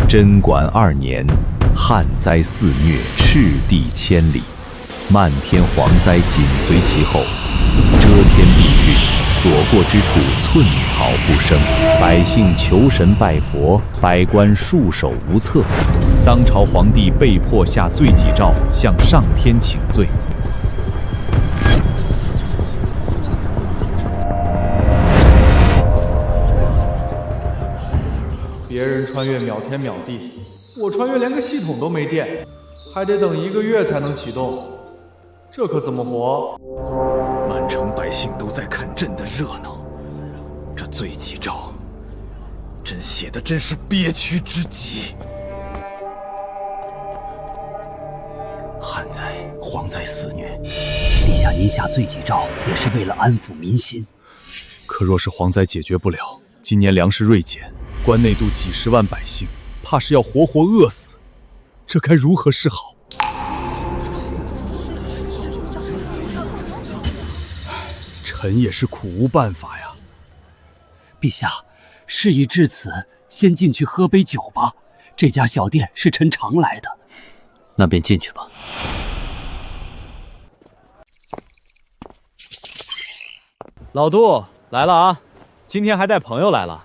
贞观2年，旱灾肆虐，赤地千里，漫天蝗灾紧随其后，遮天蔽日，所过之处寸草不生，百姓求神拜佛，百官束手无策。当朝皇帝被迫下罪己诏，向上天请罪。别人穿越秒天秒地，我穿越连个系统都没电，还得等1个月才能启动，这可怎么活？满城百姓都在看朕的热闹，这罪己诏，朕写的真是憋屈之极。旱灾、蝗灾肆虐，陛下您下罪己诏也是为了安抚民心。可若是蝗灾解决不了，今年粮食锐减，关内度几10万百姓，怕是要活活饿死，这该如何是好？臣也是苦无办法呀。陛下，事已至此，先进去喝杯酒吧。这家小店是臣常来的。那便进去吧。老杜来了啊，今天还带朋友来了。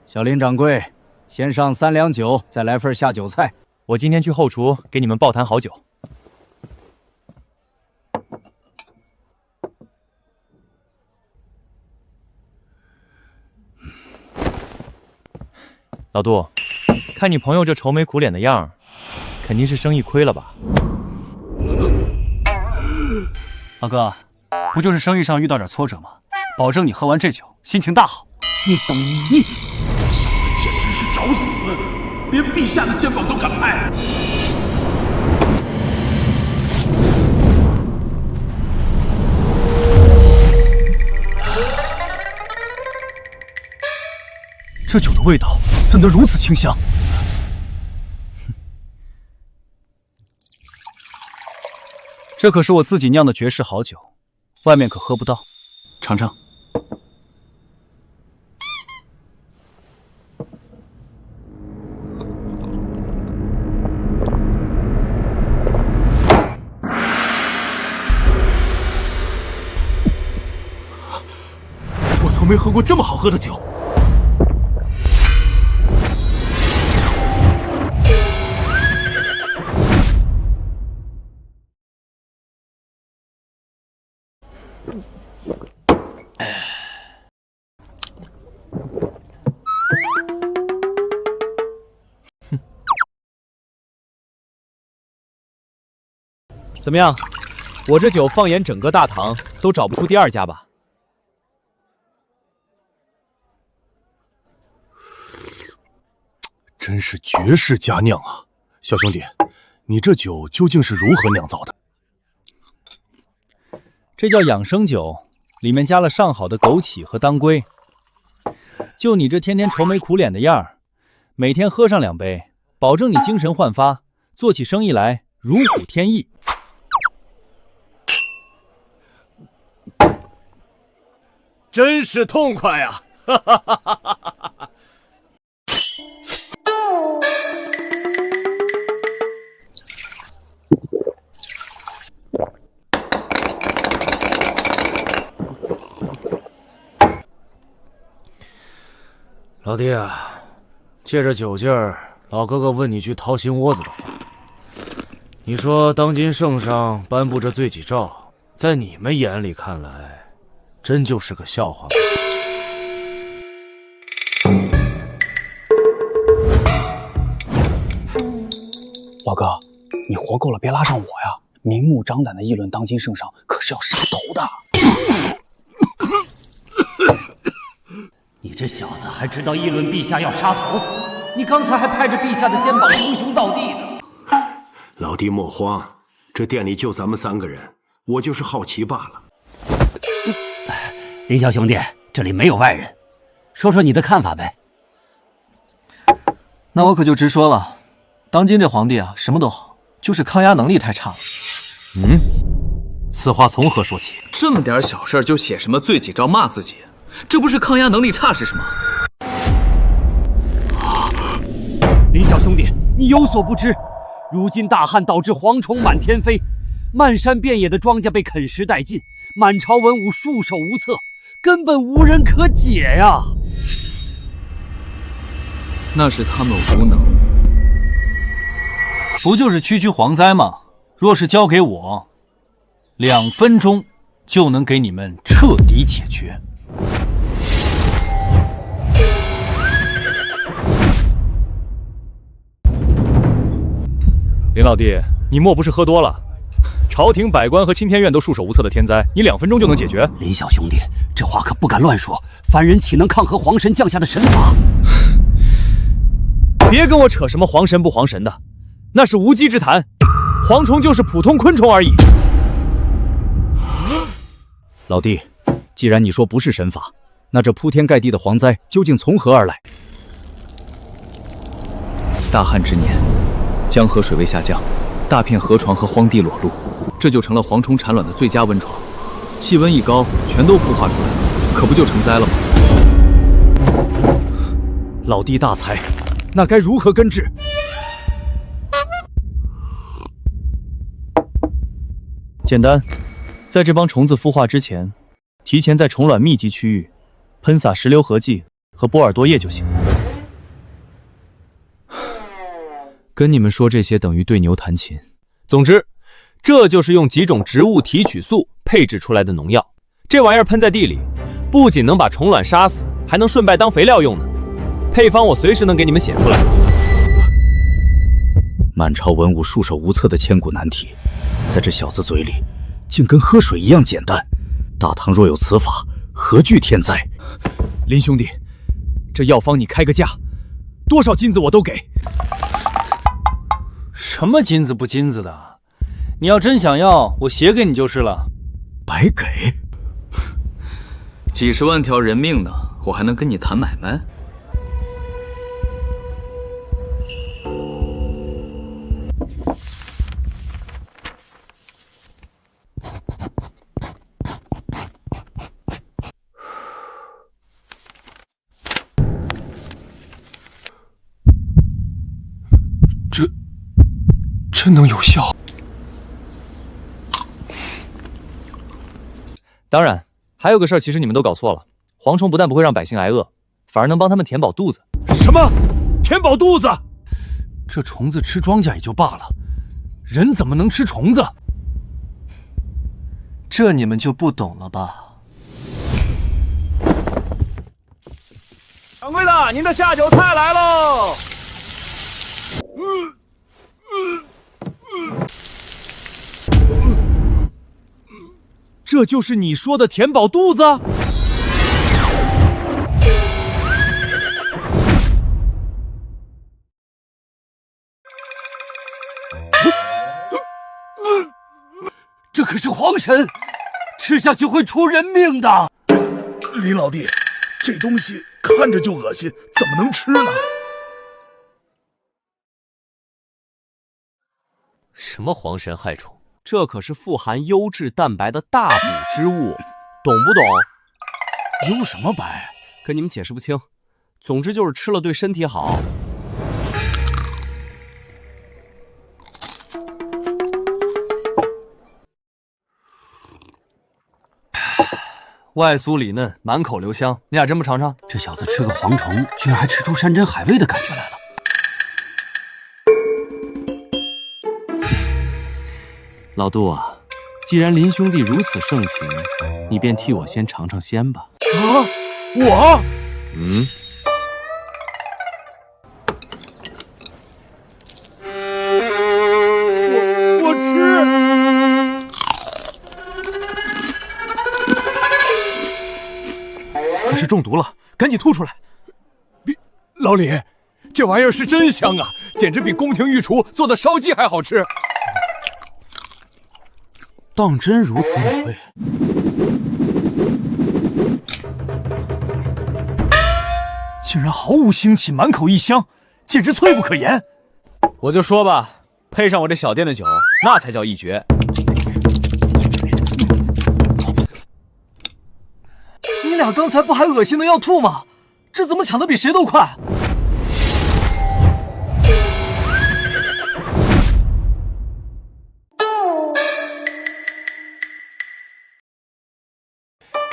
小林掌柜，先上3两酒，再来份下酒菜。我今天去后厨给你们爆坛好酒。老杜，看你朋友这愁眉苦脸的样儿，肯定是生意亏了吧？老哥，不就是生意上遇到点挫折吗？保证你喝完这酒，心情大好。你小子简直是找死，连陛下的肩膀都敢拍。这酒的味道怎能如此清香？这可是我自己酿的绝世好酒，外面可喝不到，尝尝。我从没喝过这么好喝的酒。怎么样？我这酒放眼整个大唐都找不出第2家吧？真是绝世佳酿啊！小兄弟，你这酒究竟是如何酿造的？这叫养生酒，里面加了上好的枸杞和当归。就你这天天愁眉苦脸的样儿，每天喝上2杯，保证你精神焕发，做起生意来如虎添翼。真是痛快呀！哈哈哈哈哈哈！老弟啊，借着酒劲儿，老哥哥问你句掏心窝子的话。你说当今圣上颁布这罪己诏，在你们眼里看来，真就是个笑话吗？老哥，你活够了别拉上我呀！明目张胆的议论当今圣上，可是要杀头的。你这小子还知道议论陛下要杀头？你刚才还拍着陛下的肩膀称兄道弟呢。老弟莫慌，这店里就咱们3个人，我就是好奇罢了。林小兄弟，这里没有外人，说说你的看法呗。那我可就直说了，当今这皇帝啊，什么都好，就是抗压能力太差了。此话从何说起？这么点小事就写什么罪己诏骂自己，这不是抗压能力差是什么？林小兄弟，你有所不知，如今大旱导致蝗虫满天飞，漫山遍野的庄稼被啃食殆尽，满朝文武束手无策，根本无人可解呀！那是他们无能，不就是区区蝗灾吗？若是交给我，2分钟就能给你们彻底解决。林老弟，你莫不是喝多了？朝廷百官和钦天院都束手无策的天灾，你2分钟就能解决？林小兄弟，这话可不敢乱说，凡人岂能抗衡皇神降下的神法？别跟我扯什么皇神不皇神的，那是无稽之谈。蝗虫就是普通昆虫而已。老弟，既然你说不是神法，那这铺天盖地的蝗灾究竟从何而来？大旱之年，江河水位下降，大片河床和荒地裸露，这就成了蝗虫产卵的最佳温床。气温一高，全都孵化出来了，可不就成灾了吗？老弟大才，那该如何根治？简单，在这帮虫子孵化之前，提前在虫卵密集区域喷洒石榴合剂和波尔多液就行。跟你们说这些等于对牛弹琴。总之，这就是用几种植物提取素配制出来的农药。这玩意儿喷在地里，不仅能把虫卵杀死，还能顺带当肥料用呢。配方我随时能给你们写出来。满朝文武束手无策的千古难题，在这小子嘴里，竟跟喝水一样简单。大唐若有此法，何惧天灾？林兄弟，这药方你开个价，多少金子我都给。什么金子不金子的？你要真想要，我写给你就是了。白给？几十万条人命呢，我还能跟你谈买卖？真能有效？当然，还有个事儿，其实你们都搞错了。蝗虫不但不会让百姓挨饿，反而能帮他们填饱肚子。什么？填饱肚子？这虫子吃庄稼也就罢了，人怎么能吃虫子？这你们就不懂了吧？掌柜的，您的下酒菜来喽！这就是你说的填饱肚子？这可是皇神，吃下去会出人命的。林老弟，这东西看着就恶心，怎么能吃呢？什么皇神害虫？这可是富含优质蛋白的大补之物，懂不懂？优什么白？跟你们解释不清。总之就是吃了对身体好。外酥里嫩，满口留香。你俩真不尝尝？这小子吃个蝗虫，居然还吃出山珍海味的感觉来了。老杜啊，既然林兄弟如此盛情，你便替我先尝尝鲜吧。啊，我？我吃。可是中毒了，赶紧吐出来。老李，这玩意儿是真香啊，简直比宫廷御厨做的烧鸡还好吃。当真如此美味？竟然毫无腥气，满口异香，简直脆不可言。我就说吧，配上我这小店的酒，那才叫一绝。你俩刚才不还恶心的要吐吗？这怎么抢得比谁都快？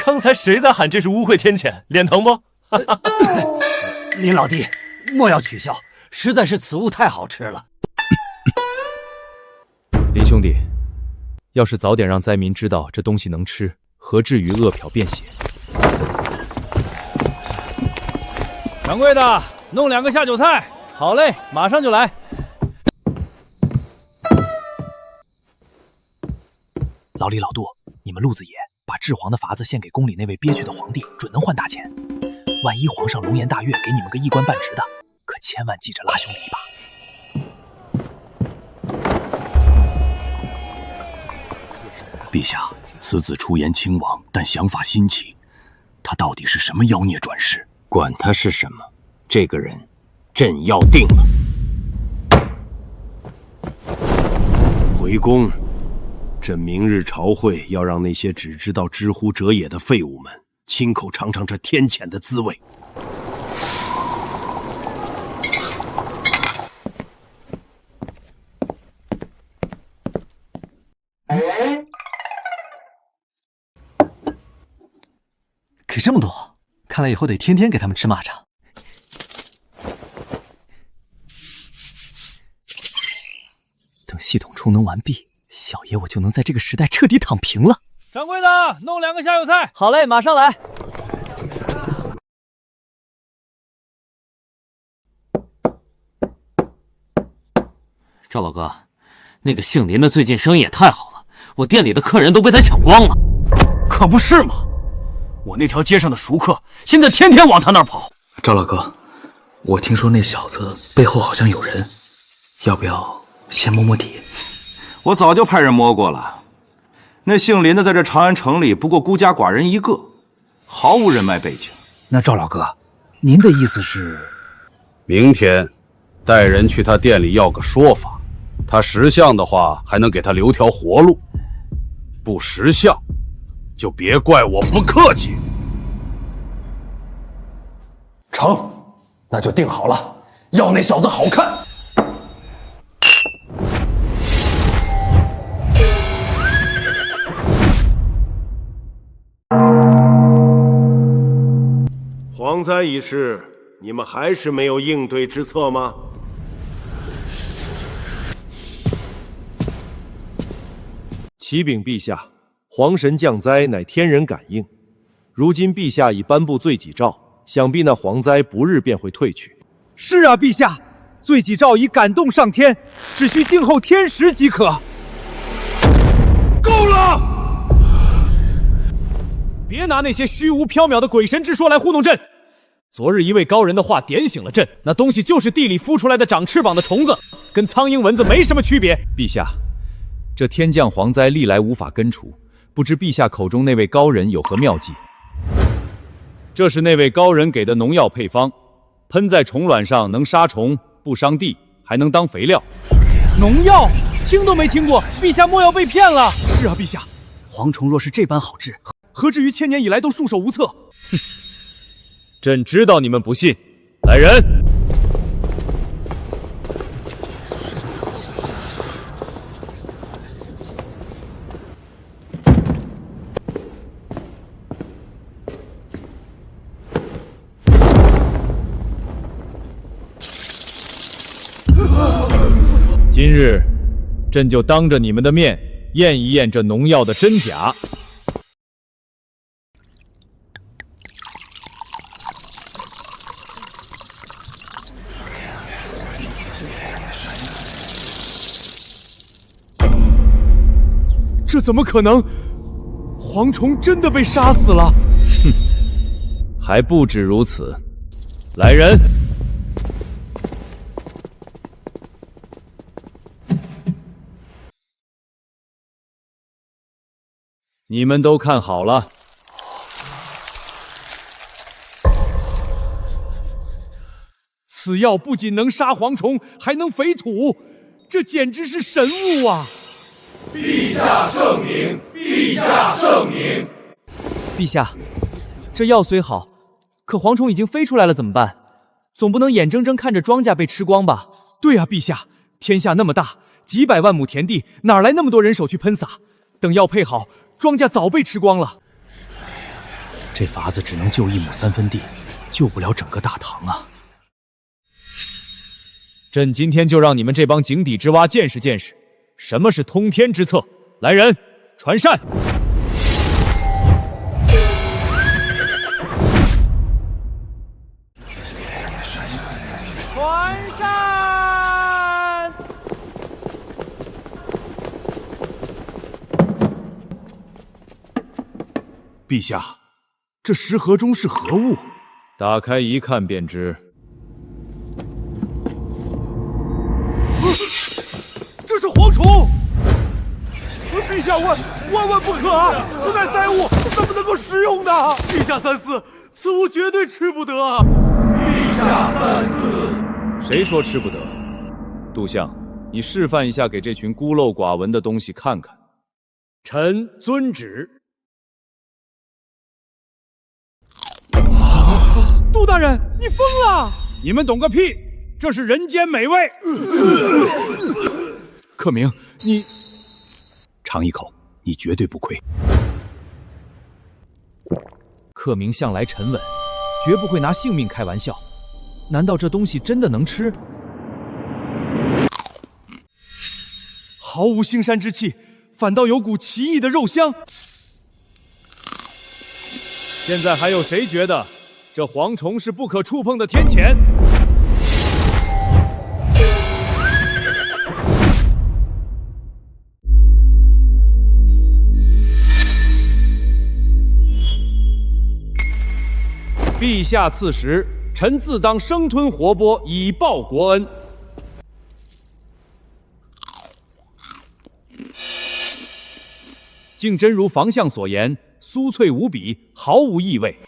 刚才谁在喊这是污秽天谴？脸疼不？林老弟，莫要取笑，实在是此物太好吃了。林兄弟，要是早点让灾民知道这东西能吃，何至于饿殍便血？掌柜的，弄2个下酒菜。好嘞，马上就来。老李、老杜，你们路子野，把治皇的法子献给宫里那位憋屈的皇帝，准能换大钱。万一皇上龙颜大悦，给你们个一官半职的，可千万记着拉兄弟一把。陛下，此子出言轻王，但想法新奇。他到底是什么妖孽转世？管他是什么，这个人，朕要定了。回宫，朕明日朝会要让那些只知道知乎者也的废物们亲口尝尝这天谴的滋味。给这么多，看来以后得天天给他们吃蚂蚱。等系统充能完毕，小爷我就能在这个时代彻底躺平了。掌柜的，弄2个下酒菜。好嘞，马上来。赵老哥，那个姓林的最近生意也太好了，我店里的客人都被他抢光了。可不是嘛，我那条街上的熟客现在天天往他那儿跑。赵老哥，我听说那小子背后好像有人，要不要先摸摸底？我早就派人摸过了，那姓林的在这长安城里不过孤家寡人一个，毫无人脉背景。那赵老哥，您的意思是？明天带人去他店里要个说法，他识相的话还能给他留条活路，不识相就别怪我不客气。成，那就定好了，要那小子好看。蝗灾一事，你们还是没有应对之策吗？启禀陛下，皇神降灾乃天人感应，如今陛下已颁布罪己诏，想必那蝗灾不日便会退去。是啊，陛下，罪己诏已感动上天，只需静候天时即可。够了！别拿那些虚无缥缈的鬼神之说来糊弄朕。昨日一位高人的话点醒了朕，那东西就是地里孵出来的长翅膀的虫子，跟苍蝇蚊子没什么区别。陛下，这天降蝗灾历来无法根除，不知陛下口中那位高人有何妙计？这是那位高人给的农药配方，喷在虫卵上能杀虫，不伤地，还能当肥料。农药？听都没听过，陛下莫要被骗了。是啊，陛下，蝗虫若是这般好治，何至于千年以来都束手无策？哼，朕知道你们不信。来人！今日，朕就当着你们的面验一验这农药的真假。这怎么可能？蝗虫真的被杀死了？哼，还不止如此。来人！你们都看好了，此药不仅能杀蝗虫，还能肥土，这简直是神物啊！陛下圣明，陛下圣明。陛下，这药虽好，可蝗虫已经飞出来了，怎么办？总不能眼睁睁看着庄稼被吃光吧？对啊，陛下，天下那么大，几百万亩田地，哪来那么多人手去喷洒？等药配好，庄稼早被吃光了。这法子只能救1亩3分地，救不了整个大唐啊！朕今天就让你们这帮井底之蛙见识见识，什么是通天之策。来人，传膳！传膳！陛下，这食盒中是何物？打开一看便知。这是蝗虫！陛下万万不可啊！此乃灾物，怎么能够食用呢？陛下三思，此物绝对吃不得啊！陛下三思，谁说吃不得？杜相，你示范一下给这群孤陋寡闻的东西看看。臣遵旨。杜大人，你疯了！你们懂个屁！这是人间美味。克明，你尝一口，你绝对不亏。克明向来沉稳，绝不会拿性命开玩笑。难道这东西真的能吃？毫无腥膻之气，反倒有股奇异的肉香。现在还有谁觉得这蝗虫是不可触碰的天谴？陛下赐食，臣自当生吞活剥，以报国恩。竟真如房相所言，酥脆无比，毫无异味。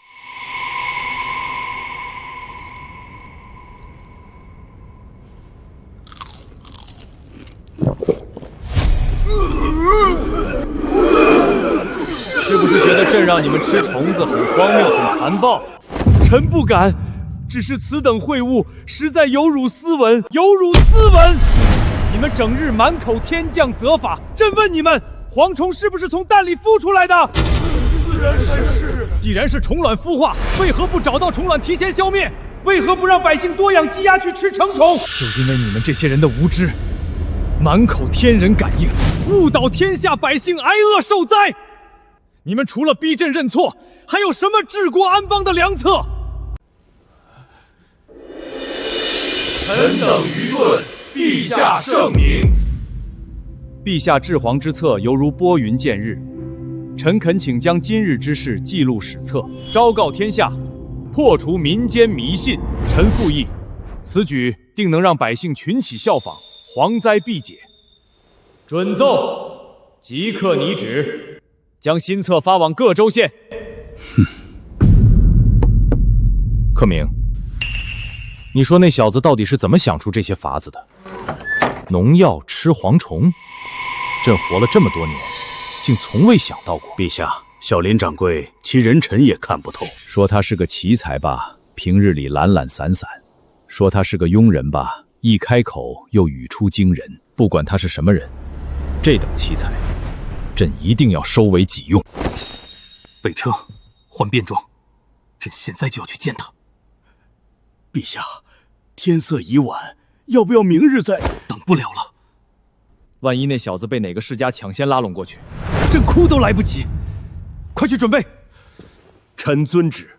是不是觉得朕让你们吃虫子很荒谬、很残暴？臣不敢，只是此等秽物实在有辱斯文，有辱斯文！你们整日满口天降责法，朕问你们，蝗虫是不是从蛋里孵出来的？自然是。既然是虫卵孵化，为何不找到虫卵提前消灭？为何不让百姓多养鸡鸭去吃成虫？就因为你们这些人的无知，满口天人感应，误导天下百姓挨饿受灾。你们除了逼朕认错，还有什么治国安邦的良策？臣等愚钝，陛下圣明。陛下治蝗之策犹如拨云见日，臣恳请将今日之事记录史册，昭告天下，破除民间迷信。臣附议，此举定能让百姓群起效仿，蝗灾必解。准奏，即刻拟旨，将新册发往各州县。克明，你说那小子到底是怎么想出这些法子的？农药吃蝗虫，朕活了这么多年，竟从未想到过。陛下，小林掌柜其人臣也看不透。说他是个奇才吧，平日里懒懒散散；说他是个庸人吧，一开口又语出惊人。不管他是什么人，这等奇才，朕一定要收为己用。备车，换便装，朕现在就要去见他。陛下，天色已晚，要不要明日再？等不了了。万一那小子被哪个世家抢先拉拢过去，朕哭都来不及。快去准备。臣遵旨。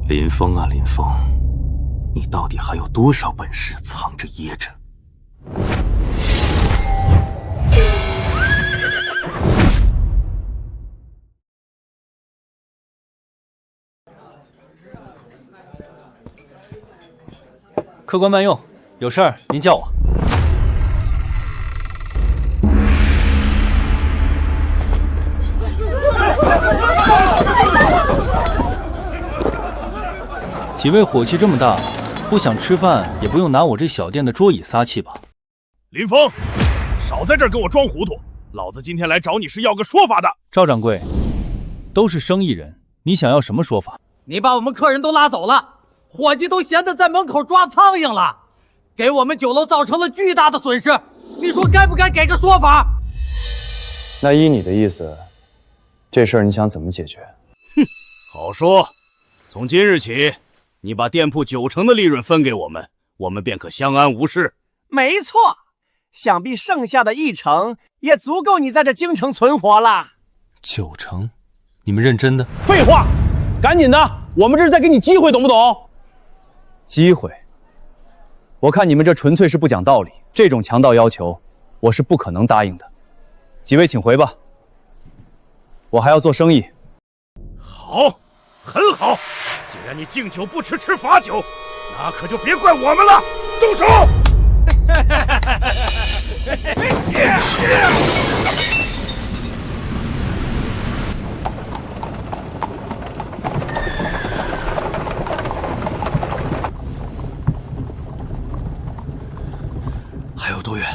林峰啊，林峰，你到底还有多少本事藏着掖着？客官慢用，有事儿您叫我。几位火气这么大，不想吃饭也不用拿我这小店的桌椅撒气吧？林峰，少在这儿给我装糊涂！老子今天来找你是要个说法的。赵掌柜，都是生意人，你想要什么说法？你把我们客人都拉走了。伙计都闲得在门口抓苍蝇了，给我们酒楼造成了巨大的损失，你说该不该给个说法？那依你的意思，这事儿你想怎么解决？哼，好说。从今日起，你把店铺90%的利润分给我们，我们便可相安无事。没错，想必剩下的1成也足够你在这京城存活了。90%？你们认真的？废话，赶紧的，我们这是在给你机会，懂不懂？机会？我看你们这纯粹是不讲道理，这种强盗要求，我是不可能答应的。几位请回吧，我还要做生意。好，很好。既然你敬酒不吃吃罚酒，那可就别怪我们了。动手！还有多远？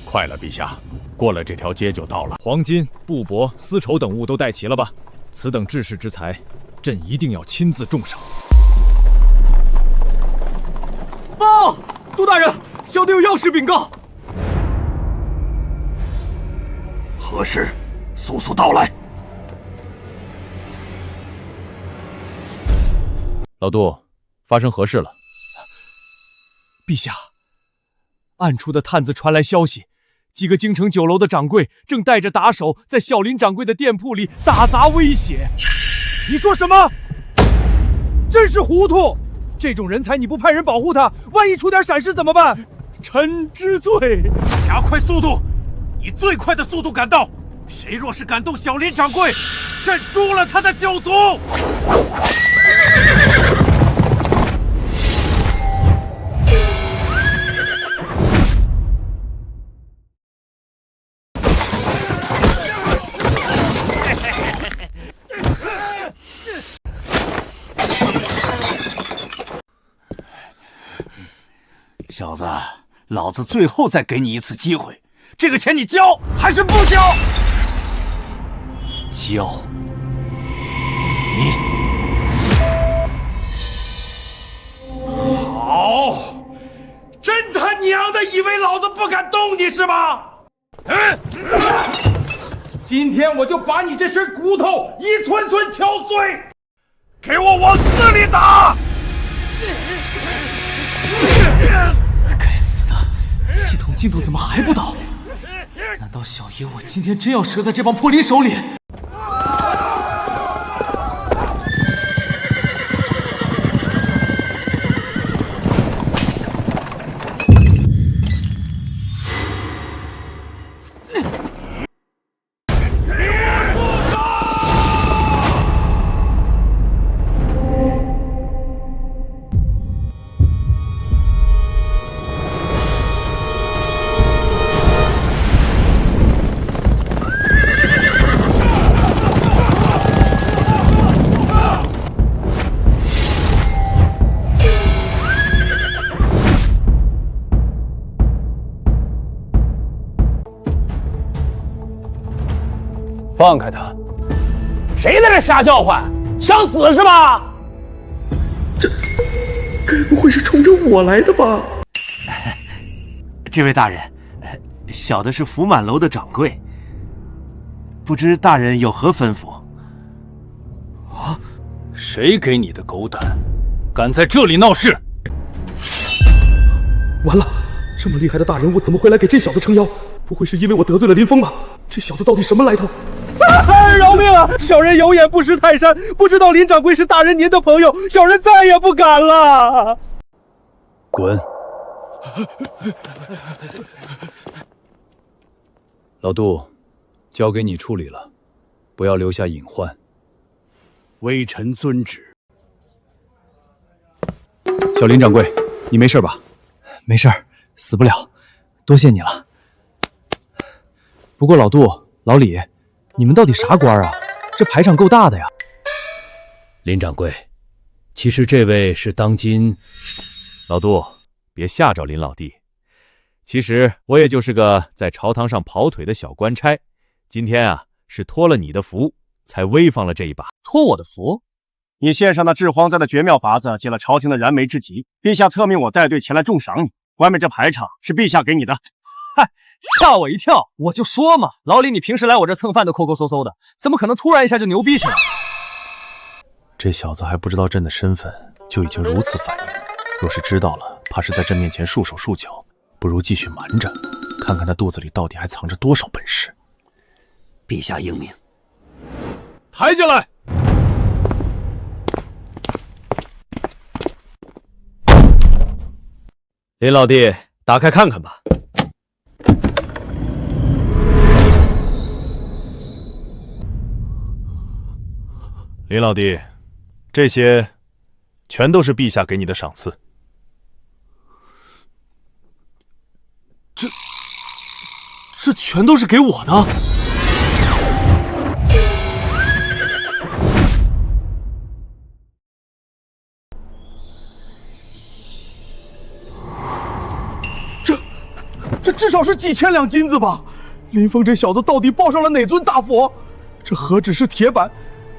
快了，陛下，过了这条街就到了。黄金、布帛、丝绸等物都带齐了吧？此等治世之财，朕一定要亲自重赏。报，杜大人，小弟有要事禀告。何事？速速道来。老杜，发生何事了？陛下，暗处的探子传来消息，几个京城酒楼的掌柜正带着打手在小林掌柜的店铺里打砸威胁。你说什么？真是糊涂！这种人才你不派人保护他，万一出点闪失怎么办？臣知罪。加快速度，以最快的速度赶到。谁若是敢动小林掌柜，朕诛了他的九族！小子，老子最后再给你一次机会，这个钱你交还是不交？交。你好，真他娘的以为老子不敢动你是吧？今天我就把你这身骨头一寸寸敲碎，给我往死里打！该死的，系统镜头怎么还不倒？难道小爷我今天真要折在这帮破林手里？放开他！谁在这瞎叫唤？想死是吧？这该不会是冲着我来的吧？这位大人，小的是福满楼的掌柜，不知大人有何吩咐？啊！谁给你的狗胆，敢在这里闹事？完了，这么厉害的大人物怎么会来给这小子撑腰？不会是因为我得罪了林峰吧？这小子到底什么来头？饶命啊！小人有眼不识泰山，不知道林掌柜是大人您的朋友，小人再也不敢了。滚！老杜，交给你处理了，不要留下隐患。微臣遵旨。小林掌柜，你没事吧？没事，死不了，多谢你了。不过老杜、老李，你们到底啥官啊？这排场够大的呀！林掌柜，其实这位是当今……老杜，别吓着林老弟。其实我也就是个在朝堂上跑腿的小官差，今天啊是托了你的福，才威放了这一把。托我的福？你献上那治荒灾的绝妙法子，解了朝廷的燃眉之急，陛下特命我带队前来重赏你。外面这排场是陛下给你的。嗨，吓我一跳！我就说嘛，老李，你平时来我这蹭饭都抠抠搜搜的，怎么可能突然一下就牛逼起来？这小子还不知道朕的身份，就已经如此反应。若是知道了，怕是在朕面前束手束脚，不如继续瞒着，看看他肚子里到底还藏着多少本事。陛下英明。抬进来。林老弟，打开看看吧。林老弟，这些全都是陛下给你的赏赐。这全都是给我的。这至少是几千两金子吧？林峰这小子到底抱上了哪尊大佛？这何止是铁板，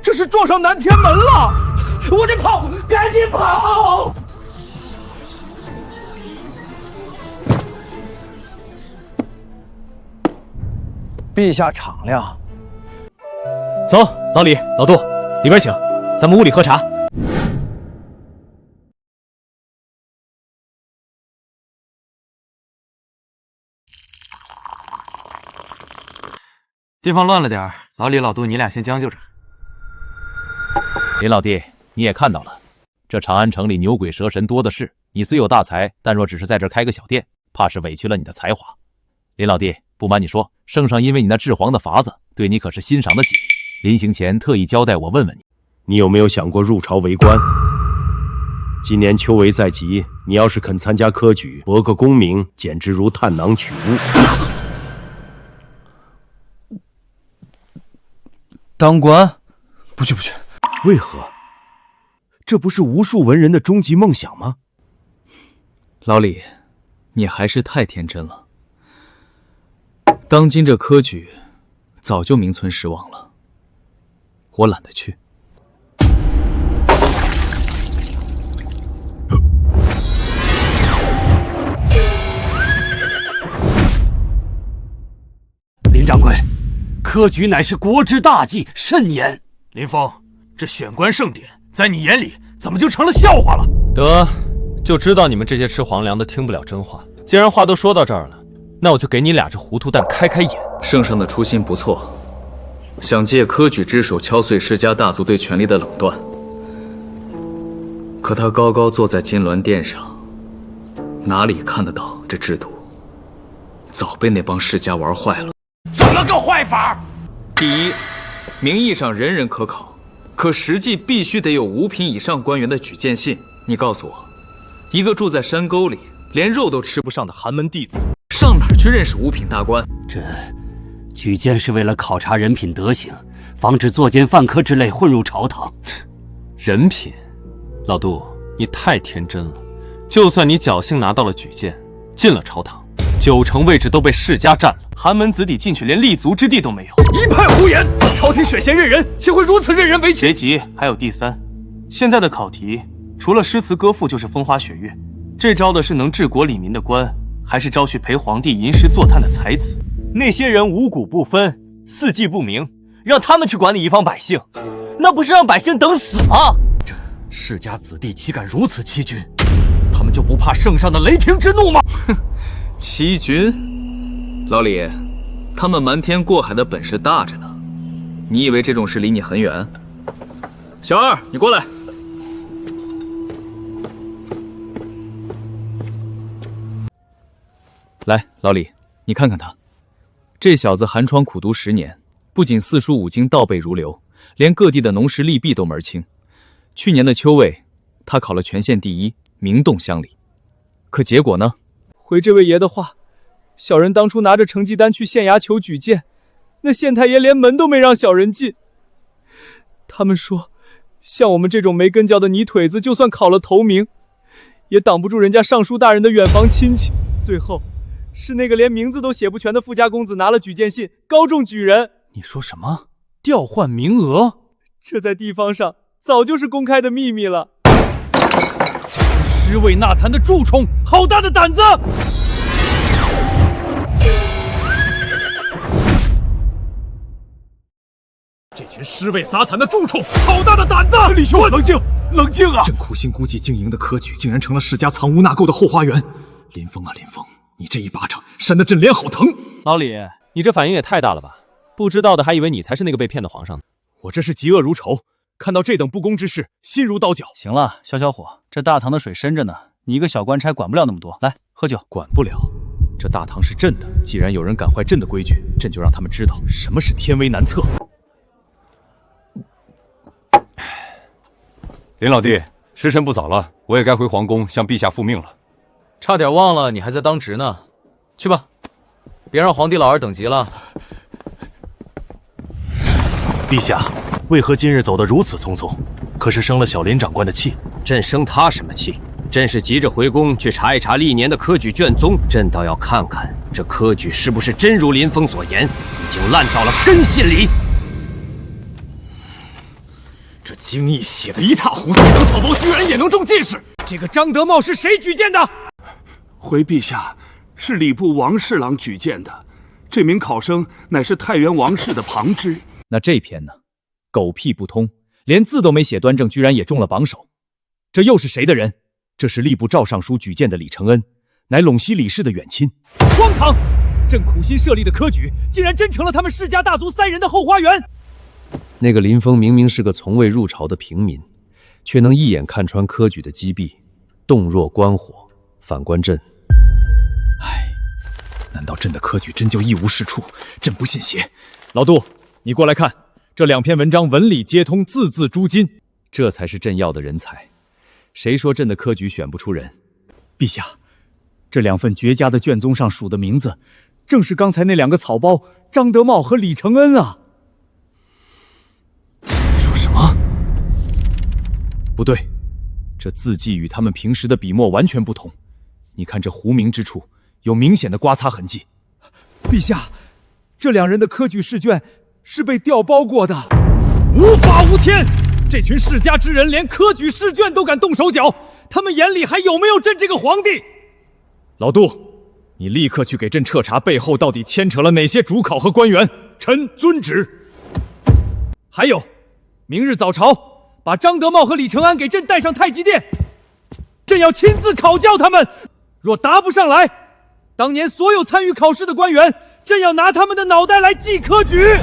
这是撞上南天门了！我得跑，赶紧跑！陛下敞亮。走，老李、老杜，里边请，咱们屋里喝茶。地方乱了点，老李、老杜，你俩先将就着。林老弟，你也看到了，这长安城里牛鬼蛇神多的是。你虽有大才，但若只是在这开个小店，怕是委屈了你的才华。林老弟，不瞒你说，圣上因为你那治皇的法子，对你可是欣赏的紧。临行前特意交代我问问你，你有没有想过入朝为官？今年秋闱在即，你要是肯参加科举，博个功名，简直如探囊取物。当官？不去不去。为何？这不是无数文人的终极梦想吗？老李，你还是太天真了。当今这科举早就名存实亡了，我懒得去。林掌柜，科举乃是国之大计，慎言。林峰，这选官盛典在你眼里怎么就成了笑话了？得，就知道你们这些吃皇粮的听不了真话。既然话都说到这儿了，那我就给你俩这糊涂蛋开开眼。圣上的初心不错，想借科举之手敲碎世家大族对权力的垄断。可他高高坐在金銮殿上，哪里看得到这制度？早被那帮世家玩坏了。怎么个坏法？第一，名义上人人可考，可实际必须得有5品以上官员的举荐信。你告诉我，一个住在山沟里连肉都吃不上的寒门弟子，上哪儿去认识5品大官？这举荐是为了考察人品德行，防止作奸犯科之类混入朝堂。人品？老杜，你太天真了。就算你侥幸拿到了举荐，进了朝堂，90%位置都被世家占了，寒门子弟进去连立足之地都没有。一派胡言！朝廷选贤任人，岂会如此任人唯亲？别急，还有第3。现在的考题除了诗词歌赋就是风花雪月，这招的是能治国理民的官，还是招去陪皇帝吟诗作叹的才子？那些人五谷不分，四季不明，让他们去管理一方百姓，那不是让百姓等死吗？这世家子弟岂敢如此欺君？他们就不怕圣上的雷霆之怒吗？哼，欺君？老李，他们瞒天过海的本事大着呢，你以为这种事离你很远？小二，你过来。来，老李，你看看他，这小子寒窗苦读10年，不仅4书5经倒背如流，连各地的农时利弊都门清。去年的秋闱，他考了全县第1，名动乡里。可结果呢？回这位爷的话，小人当初拿着成绩单去县衙求举荐，那县太爷连门都没让小人进。他们说，像我们这种没根脚的泥腿子，就算考了头名，也挡不住人家尚书大人的远房亲戚。最后是那个连名字都写不全的富家公子拿了举荐信，高中举人。你说什么？调换名额？这在地方上早就是公开的秘密了。尸位纳残的蛀虫，好大的胆子！群尸位撒惨的蛀虫，好大的胆子！李兄，冷静，冷静啊！朕苦心孤诣经营的科举，竟然成了世家藏污纳垢的后花园。林峰啊，林峰，你这一巴掌扇得朕脸好疼！老李，你这反应也太大了吧？不知道的还以为你才是那个被骗的皇上呢。我这是嫉恶如仇，看到这等不公之事，心如刀绞。行了，消消火，这大唐的水深着呢，你一个小官差管不了那么多。来，喝酒。管不了，这大唐是朕的，既然有人敢坏朕的规矩，朕就让他们知道什么是天威难测。林老弟，时辰不早了，我也该回皇宫向陛下复命了。差点忘了你还在当值呢，去吧，别让皇帝老儿等急了。陛下，为何今日走得如此匆匆？可是生了小林长官的气？朕生他什么气？朕是急着回宫去查一查历年的科举卷宗，朕倒要看看这科举是不是真如林峰所言，已经烂到了根系里。这经义写得一塌糊涂，这个草包居然也能中进士！这个张德茂是谁举荐的？回陛下，是礼部王侍郎举荐的。这名考生乃是太原王氏的旁支。那这篇呢？狗屁不通，连字都没写端正，居然也中了榜首。这又是谁的人？这是吏部赵尚书举荐的李承恩，乃陇西李氏的远亲。荒唐！朕苦心设立的科举，竟然真成了他们世家大族3人的后花园。那个林峰明明是个从未入朝的平民，却能一眼看穿科举的机弊，洞若观火。反观朕，难道朕的科举真就一无是处？朕不信邪。老杜，你过来看，这2篇文章文理皆通，字字珠金，这才是朕要的人才。谁说朕的科举选不出人？陛下，这2份绝佳的卷宗上署的名字，正是刚才那2个草包张德茂和李承恩啊！说什么？不对，这字迹与他们平时的笔墨完全不同。你看这糊名之处，有明显的刮擦痕迹。陛下，这2人的科举试卷是被调包过的。无法无天！这群世家之人连科举试卷都敢动手脚，他们眼里还有没有朕这个皇帝？老杜，你立刻去给朕彻查背后到底牵扯了哪些主考和官员。臣遵旨。还有，明日早朝把张德茂和李承安给朕带上太极殿，朕要亲自考教他们。若答不上来，当年所有参与考试的官员，朕要拿他们的脑袋来祭科举。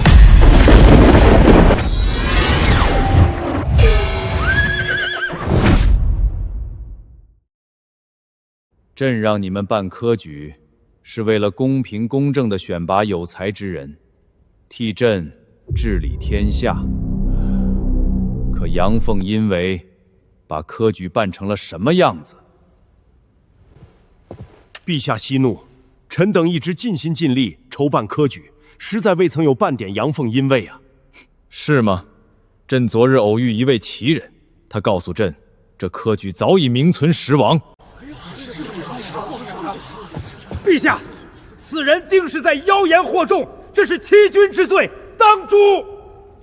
朕让你们办科举，是为了公平公正地选拔有才之人，替朕治理天下。可阳奉阴违，把科举办成了什么样子？陛下息怒，臣等一直尽心尽力筹办科举，实在未曾有半点阳奉阴违啊。是吗？朕昨日偶遇一位奇人，他告诉朕，这科举早已名存实亡。陛下，此人定是在妖言惑众，这是欺君之罪，当诛。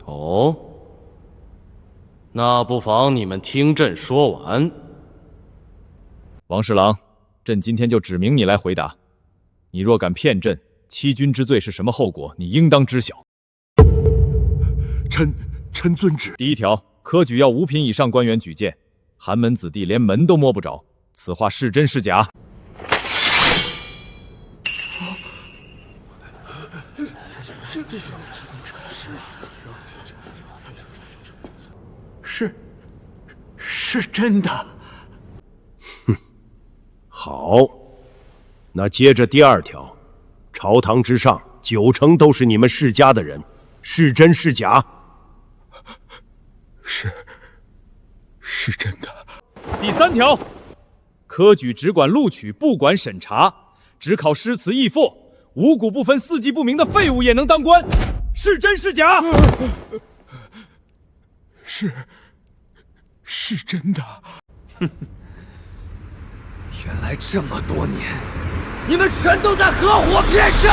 哦，那不妨你们听朕说完。王侍郎，朕今天就指明你来回答。你若敢骗朕，欺君之罪是什么后果，你应当知晓。臣遵旨。第1条，科举要5品以上官员举荐，寒门子弟连门都摸不着，此话是真是假？是真的。好，那接着第2条，朝堂之上9成都是你们世家的人，是真是假？是真的。第3条，科举只管录取，不管审查，只考诗词义赋，五谷不分、四季不明的废物也能当官，是真是假？是真的。原来这么多年，你们全都在合伙骗朕！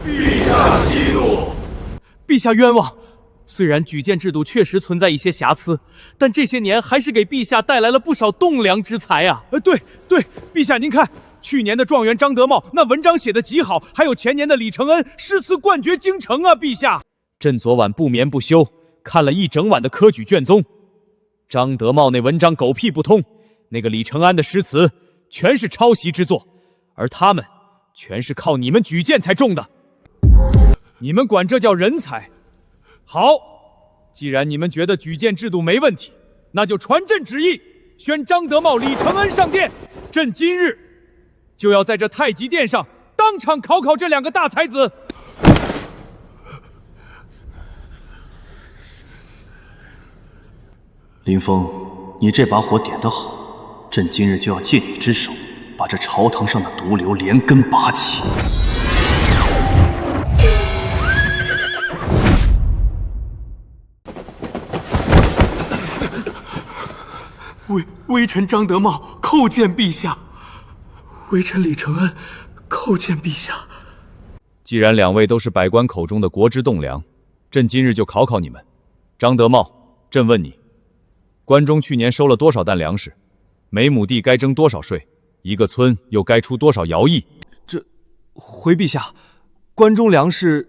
陛下息怒，陛下冤枉。虽然举荐制度确实存在一些瑕疵，但这些年还是给陛下带来了不少栋梁之才啊！对，陛下您看，去年的状元张德茂那文章写得极好，还有前年的李承恩诗词冠绝京城啊，陛下！朕昨晚不眠不休看了一整晚的科举卷宗，张德茂那文章狗屁不通，那个李承安的诗词全是抄袭之作，而他们全是靠你们举荐才中的。你们管这叫人才？好，既然你们觉得举荐制度没问题，那就传朕旨意，宣张德茂、李承恩上殿。朕今日就要在这太极殿上当场考考这两个大才子。林峰，你这把火点得好，朕今日就要借你之手，把这朝堂上的毒瘤连根拔起。微臣张德茂叩见陛下，微臣李承恩叩见陛下。既然两位都是百官口中的国之栋梁，朕今日就考考你们。张德茂，朕问你，关中去年收了多少担粮食？每亩地该征多少税？一个村又该出多少徭役？回陛下，关中粮食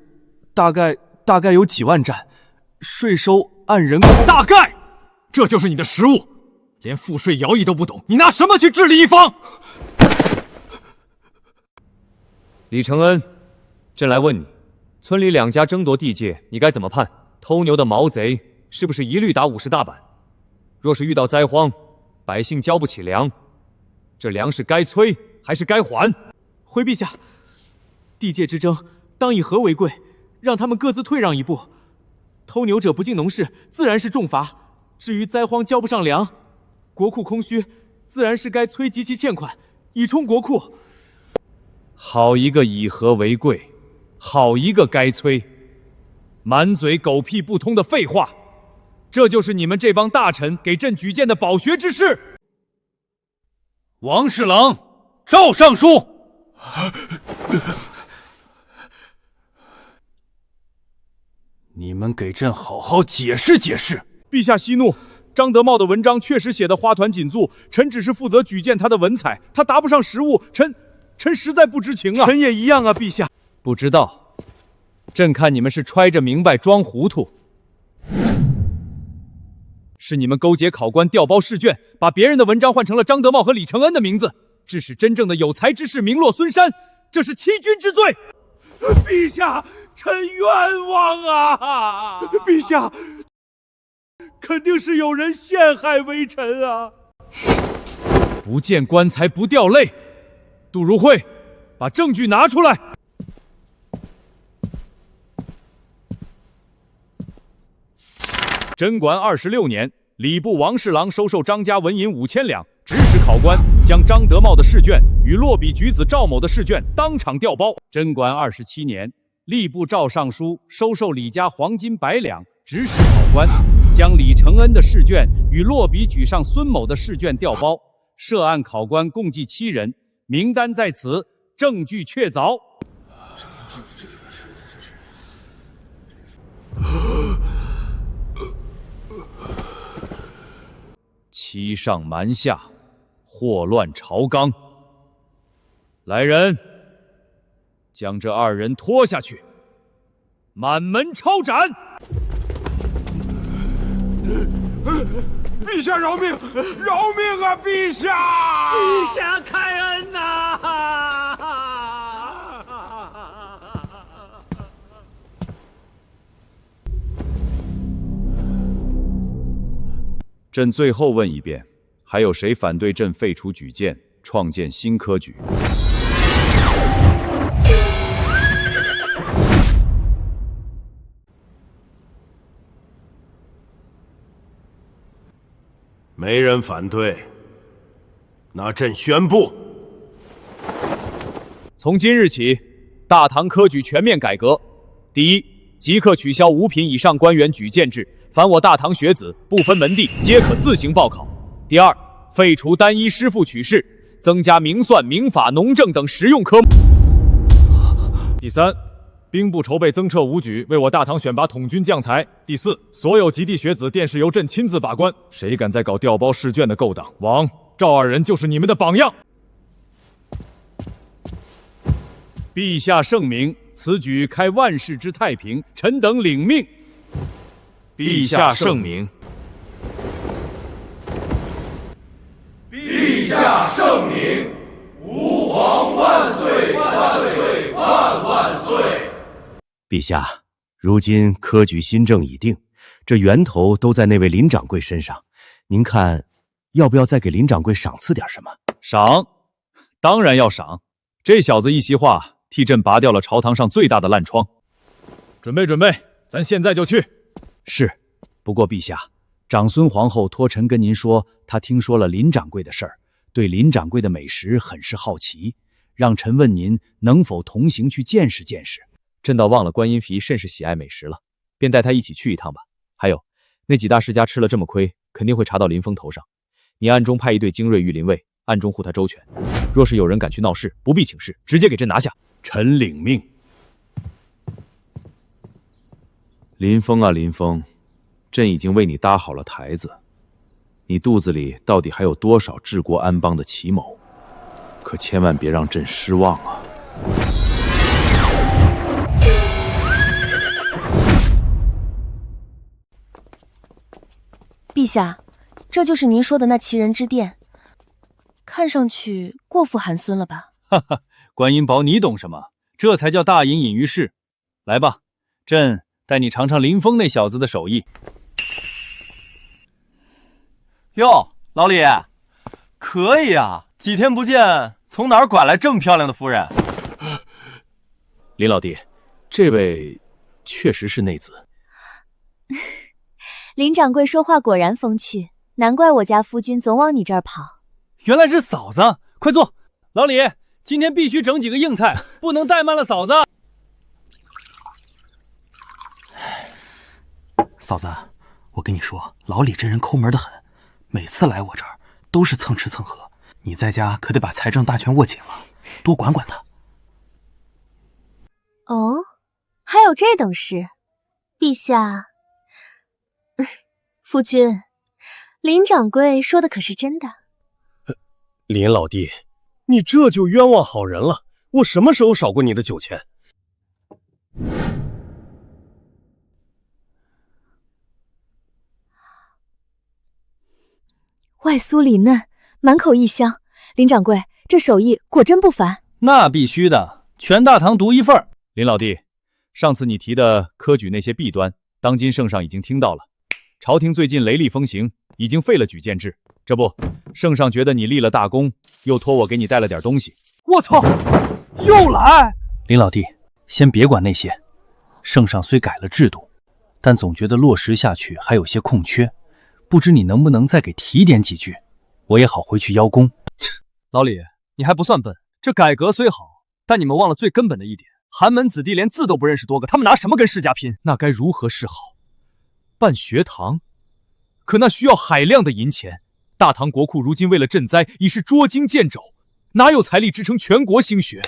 大概有几万担，税收按人口。大概，这就是你的实务。连赋税徭役都不懂，你拿什么去治理一方？李承恩，朕来问你，村里两家争夺地界，你该怎么判？偷牛的毛贼是不是一律打50大板？若是遇到灾荒，百姓交不起粮，这粮食该催还是该还？回陛下，地界之争当以和为贵，让他们各自退让一步。偷牛者不尽农事，自然是重罚。至于灾荒交不上粮，国库空虚，自然是该催及其欠款，以充国库。好一个以和为贵，好一个该催，满嘴狗屁不通的废话，这就是你们这帮大臣给朕举荐的饱学之士。王侍郎，赵尚书，你们给朕好好解释解释。陛下息怒。张德茂的文章确实写得花团锦簇，臣只是负责举荐他的文采，他答不上实务，臣实在不知情啊。臣也一样啊，陛下。不知道，朕看你们是揣着明白装糊涂，是你们勾结考官调包试卷，把别人的文章换成了张德茂和李承恩的名字，致使真正的有才之士名落孙山，这是欺君之罪。陛下，臣冤枉啊！陛下。肯定是有人陷害微臣啊！不见棺材不掉泪，杜如晦，把证据拿出来。贞观26年，礼部王侍郎收受张家纹银5000两，指使考官将张德茂的试卷与落笔举子赵某的试卷当场调包。贞观27年，吏部赵尚书收受李家黄金100两，指使考官将李承恩的试卷与落笔举上孙某的试卷调包，涉案考官共计7人，名单在此，证据确凿。欺上瞒下，祸乱朝纲。来人，将这2人拖下去，满门抄斩。陛下饶命！饶命啊！陛下！陛下开恩呐！朕最后问一遍，还有谁反对朕废除举荐，创建新科举？没人反对，那朕宣布，从今日起，大唐科举全面改革。第一，即刻取消5品以上官员举荐制，凡我大唐学子不分门第，皆可自行报考。第二，废除单一师傅取士，增加明算、民法、农政等实用科目。第三，兵部筹备增撤武举，为我大唐选拔统军将才。第四，所有及第学子殿试由朕亲自把关，谁敢再搞调包试卷的勾当，王赵2人就是你们的榜样。陛下圣明，此举开万世之太平，臣等领命。陛下圣明。陛下圣明，吾皇万岁万岁万万岁！陛下，如今科举新政已定，这源头都在那位林掌柜身上。您看，要不要再给林掌柜赏赐点什么？赏，当然要赏。这小子一席话，替朕拔掉了朝堂上最大的烂疮。准备准备，咱现在就去。是，不过陛下，长孙皇后托臣跟您说，她听说了林掌柜的事儿，对林掌柜的美食很是好奇，让臣问您能否同行去见识见识。朕倒忘了观音妃甚是喜爱美食了，便带她一起去一趟吧。还有，那几大世家吃了这么亏，肯定会查到林峰头上。你暗中派一队精锐御林卫，暗中护他周全。若是有人敢去闹事，不必请示，直接给朕拿下。臣领命。林峰啊，林峰，朕已经为你搭好了台子，你肚子里到底还有多少治国安邦的奇谋？可千万别让朕失望啊！陛下，这就是您说的那奇人之殿，看上去过富寒酸了吧？哈哈，观音宝，你懂什么？这才叫大隐隐于市。来吧，朕带你尝尝林峰那小子的手艺。哟，老李，可以啊！几天不见，从哪儿拐来这么漂亮的夫人？林老弟，这位确实是内子。林掌柜说话果然风趣，难怪我家夫君总往你这儿跑。原来是嫂子，快坐。老李，今天必须整几个硬菜，不能怠慢了嫂子。嫂子，我跟你说，老李这人抠门的很，每次来我这儿都是蹭吃蹭喝。你在家可得把财政大权握紧了，多管管他。哦，还有这等事，陛下。夫君，林掌柜说的可是真的？林老弟，你这就冤枉好人了。我什么时候少过你的酒钱？外酥里嫩，满口异香。林掌柜，这手艺果真不凡。那必须的，全大唐独一份。林老弟，上次你提的科举那些弊端，当今圣上已经听到了。朝廷最近雷厉风行，已经废了举荐制。这不，圣上觉得你立了大功，又托我给你带了点东西。我操，又来！林老弟，先别管那些。圣上虽改了制度，但总觉得落实下去还有些空缺，不知你能不能再给提点几句，我也好回去邀功。老李，你还不算笨，这改革虽好，但你们忘了最根本的一点：寒门子弟连字都不认识多个，他们拿什么跟世家拼？那该如何是好？办学堂，可那需要海量的银钱。大唐国库如今为了赈灾，已是捉襟见肘，哪有财力支撑全国兴学？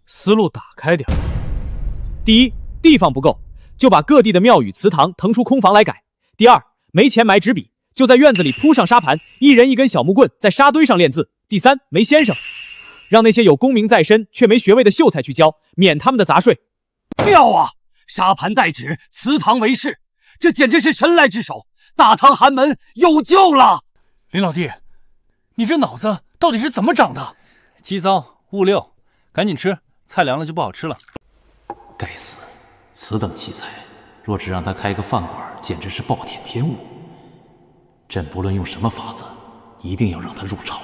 思路打开点。第一，地方不够，就把各地的庙宇祠堂腾出空房来改。第二，没钱买纸笔，就在院子里铺上沙盘，一人一根小木棍，在沙堆上练字。第三，没先生，让那些有功名在身却没学位的秀才去教，免他们的杂税。妙啊！沙盘代纸，祠堂为室，这简直是神来之手，大唐寒门有救了！林老弟，你这脑子到底是怎么长的？鸡糟物六，赶紧吃，菜凉了就不好吃了。该死，此等奇才，若只让他开个饭馆，简直是暴殄天物。朕不论用什么法子，一定要让他入朝。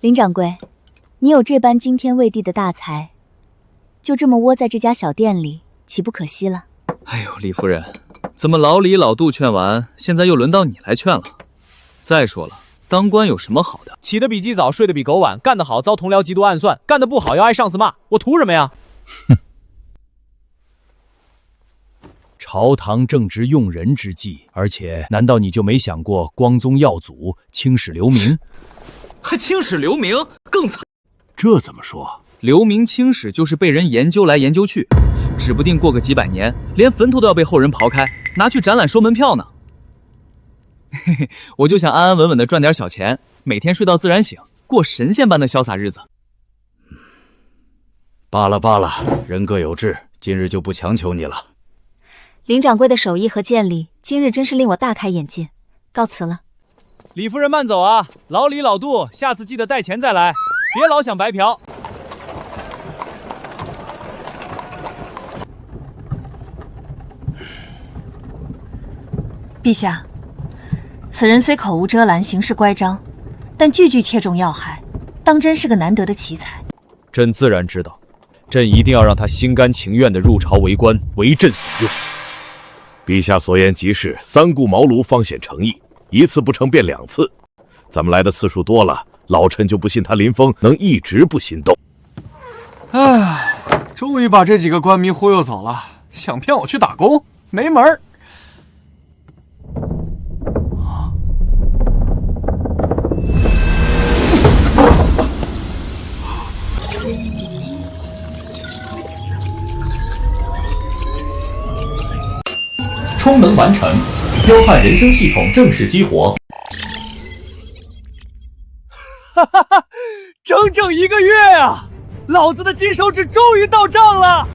林掌柜，你有这般惊天畏地的大才，就这么窝在这家小店里，岂不可惜了？哎呦，李夫人，怎么老李老杜劝完，现在又轮到你来劝了？再说了，当官有什么好的？起得比鸡早，睡得比狗晚，干得好遭同僚嫉妒暗算，干得不好要挨上司骂，我图什么呀？哼！朝堂正值用人之际，而且难道你就没想过光宗耀祖、青史留名？还青史留名，更惨。这怎么说？留名青史就是被人研究来研究去，指不定过个几百年，连坟头都要被后人刨开，拿去展览收门票呢。嘿嘿，我就想安安稳稳的赚点小钱，每天睡到自然醒，过神仙般的潇洒日子。罢了罢了，人各有志，今日就不强求你了。林掌柜的手艺和见力，今日真是令我大开眼界，告辞了。李夫人慢走啊，老李老杜，下次记得带钱再来，别老想白嫖。陛下，此人虽口无遮拦，行事乖张，但句句切中要害，当真是个难得的奇才。朕自然知道，朕一定要让他心甘情愿地入朝为官，为朕所用。陛下所言极是，三顾茅庐方显诚意，一次不成便两次。咱们来的次数多了，老臣就不信他林峰能一直不心动。唉，终于把这几个官迷忽悠走了，想骗我去打工，没门儿。充能完成，彪悍人生系统正式激活。哈哈哈，整整1个月啊！老子的金手指终于到账了。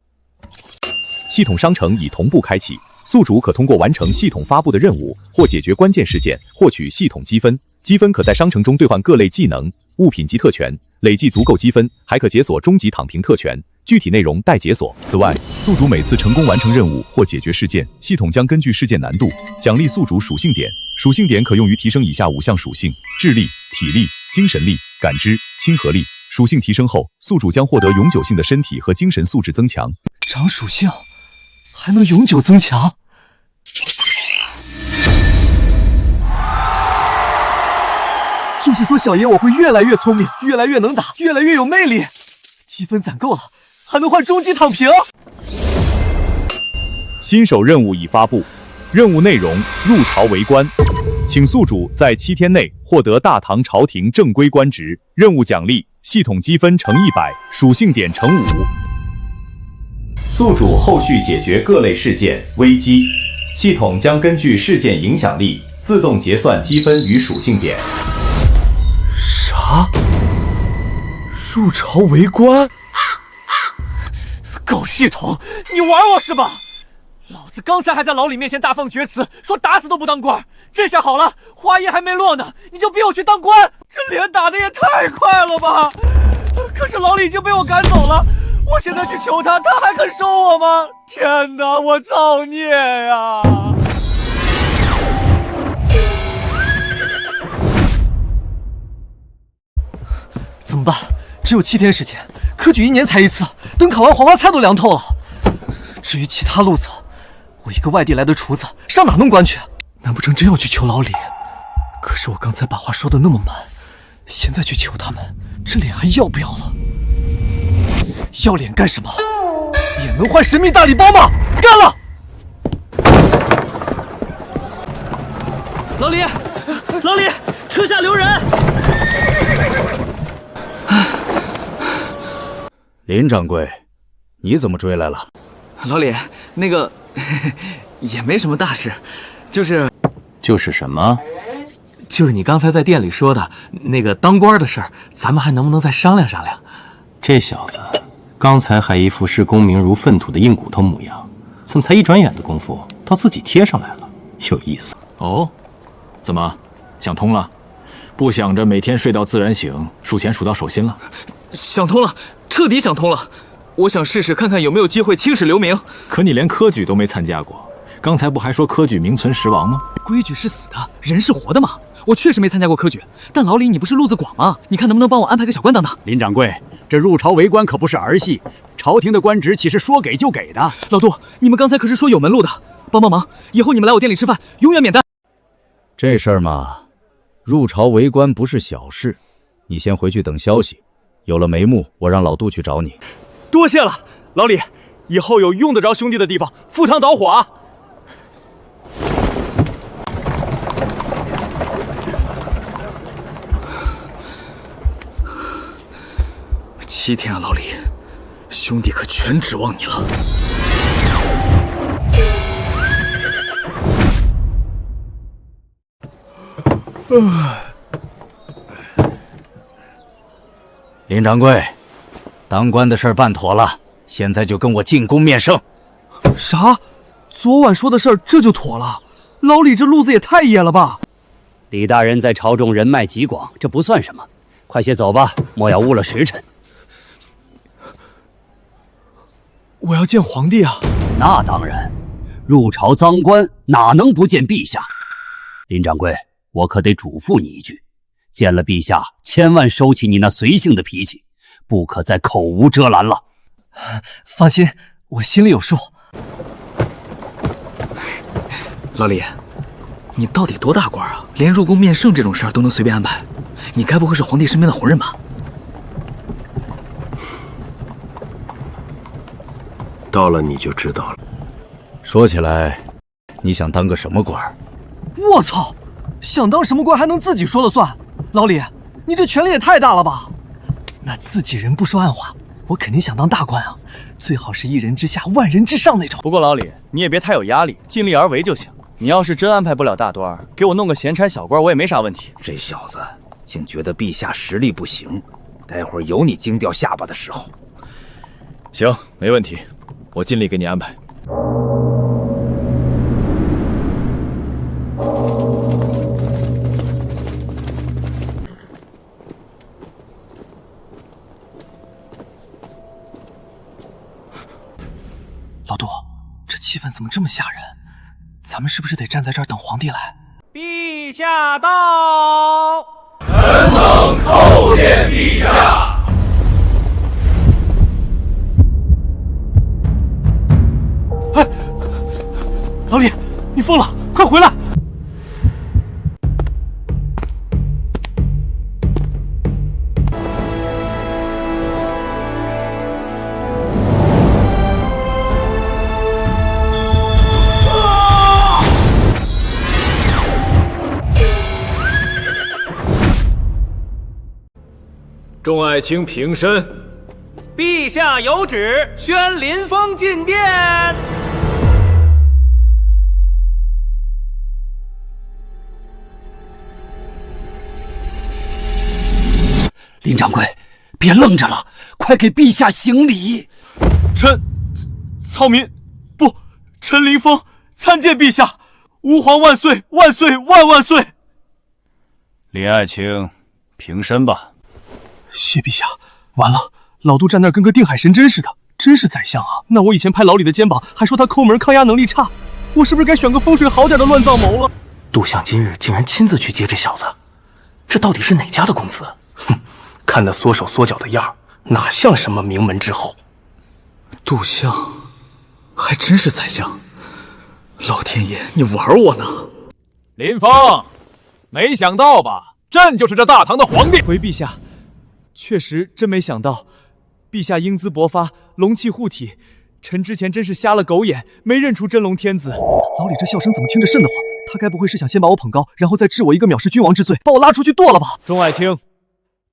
系统商城已同步开启，宿主可通过完成系统发布的任务或解决关键事件，获取系统积分。积分可在商城中兑换各类技能、物品及特权，累计足够积分，还可解锁终极躺平特权。具体内容待解锁。此外，宿主每次成功完成任务或解决事件，系统将根据事件难度奖励宿主属性点。属性点可用于提升以下5项属性：智力、体力、精神力、感知、亲和力。属性提升后，宿主将获得永久性的身体和精神素质增强。长属性还能永久增强。就是说，小爷我会越来越聪明，越来越能打，越来越有魅力。积分攒够了，还能换终极躺平。新手任务已发布，任务内容：入朝为官，请宿主在7天内获得大唐朝廷正规官职。任务奖励：系统积分乘100，属性点乘5。宿主后续解决各类事件危机，系统将根据事件影响力自动结算积分与属性点。啥？入朝为官？狗系统，你玩我是吧？老子刚才还在老李面前大放厥词，说打死都不当官，这下好了，话音还没落呢，你就逼我去当官，这脸打得也太快了吧！可是老李已经被我赶走了，我现在去求他，他还肯收我吗？天哪，我造孽呀！怎么办？只有7天时间，科举1年才一次，等考完黄花菜都凉透了。至于其他路子，我一个外地来的厨子，上哪弄官去？难不成真要去求老李？可是我刚才把话说的那么满，现在去求他们，这脸还要不要了？要脸干什么？脸能换神秘大礼包吗？干了！老李，老李，车下留人！林掌柜，你怎么追来了？老李，那个也没什么大事，就是什么？就是你刚才在店里说的那个当官的事儿，咱们还能不能再商量商量？这小子刚才还一副视功名如粪土的硬骨头模样，怎么才一转眼的功夫到自己贴上来了？有意思哦。怎么想通了？不想着每天睡到自然醒，数钱数到手心了？想通了，彻底想通了。我想试试看看有没有机会青史留名。可你连科举都没参加过，刚才不还说科举名存实亡吗？规矩是死的，人是活的嘛。我确实没参加过科举，但老李你不是路子广吗？你看能不能帮我安排个小官当当？林掌柜，这入朝为官可不是儿戏，朝廷的官职岂是说给就给的？老杜，你们刚才可是说有门路的，帮帮忙，以后你们来我店里吃饭，永远免单。这事儿嘛，入朝为官不是小事，你先回去等消息，有了眉目，我让老杜去找你。多谢了，老李，以后有用得着兄弟的地方，赴汤蹈火啊！7天啊，老李，兄弟可全指望你了。林掌柜，当官的事办妥了，现在就跟我进宫面圣。啥？昨晚说的事儿这就妥了？老李这路子也太野了吧！李大人在朝中人脉极广，这不算什么。快些走吧，莫要误了时辰。我要见皇帝啊！那当然，入朝赃官哪能不见陛下？林掌柜，我可得嘱咐你一句，见了陛下千万收起你那随性的脾气，不可再口无遮拦了。放心，我心里有数。老李，你到底多大官啊？连入宫面圣这种事儿都能随便安排？你该不会是皇帝身边的红人吧？到了你就知道了。说起来，你想当个什么官？我操！想当什么官还能自己说了算？老李，你这权力也太大了吧？那自己人不说暗话，我肯定想当大官啊，最好是一人之下万人之上那种。不过老李，你也别太有压力，尽力而为就行。你要是真安排不了大官，给我弄个闲差小官，我也没啥问题。这小子竟觉得陛下实力不行，待会儿有你惊掉下巴的时候。行，没问题，我尽力给你安排。老杜，这气氛怎么这么吓人？咱们是不是得站在这儿等皇帝来？陛下到！臣等叩见陛下。哎，老李，你疯了，快回来！众爱卿平身。陛下有旨，宣林峰进殿。林掌柜，别愣着了，快给陛下行礼。曹民，不，陈林峰参见陛下，吾皇万岁万岁万万岁！林爱卿，平身吧。谢陛下。完了，老杜站那儿跟个定海神针似的，真是宰相啊！那我以前拍老李的肩膀，还说他抠门抗压能力差，我是不是该选个风水好点的乱葬谋了？杜相今日竟然亲自去接这小子，这到底是哪家的公子？哼，看那缩手缩脚的样，哪像什么名门之后？杜相，还真是宰相！老天爷，你玩我呢？林峰，没想到吧？朕就是这大唐的皇帝。回陛下，确实真没想到，陛下英姿勃发，龙气护体，臣之前真是瞎了狗眼，没认出真龙天子。老李这笑声怎么听着瘆得慌？他该不会是想先把我捧高，然后再治我一个藐视君王之罪，把我拉出去剁了吧？众爱卿，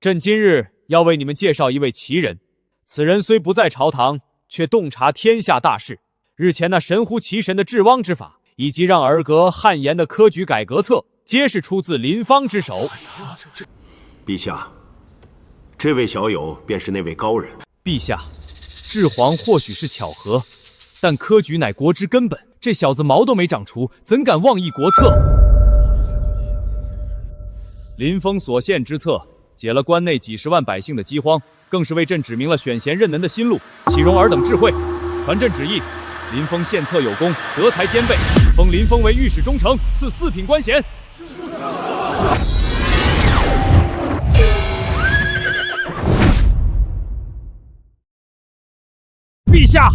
朕今日要为你们介绍一位奇人。此人虽不在朝堂，却洞察天下大事。日前那神乎其神的治汪之法，以及让儿革汗颜的科举改革策，皆是出自林方之手。陛下，这位小友便是那位高人。陛下，治皇或许是巧合，但科举乃国之根本。这小子毛都没长出，怎敢妄议国策？林峰所献之策，解了关内几十万百姓的饥荒，更是为朕指明了选贤任能的新路，岂容尔等智慧？传朕旨意，林峰献策有功，德才兼备，封林峰为御史中丞，赐4品官衔。陛下，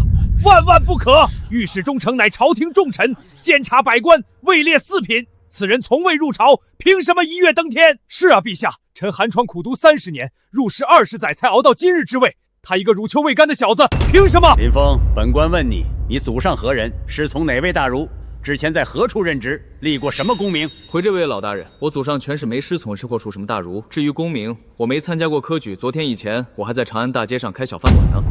万万不可！御史中丞乃朝廷重臣，监察百官，位列4品。此人从未入朝，凭什么一跃登天？是啊，陛下，臣寒窗苦读30年，入仕20载才熬到今日之位。他一个乳臭未干的小子，凭什么？林峰，本官问你，你祖上何人？师从哪位大儒？之前在何处任职？立过什么功名？回这位老大人，我祖上全是没师从事过出什么大儒。至于功名，我没参加过科举。昨天以前，我还在长安大街上开小饭馆呢。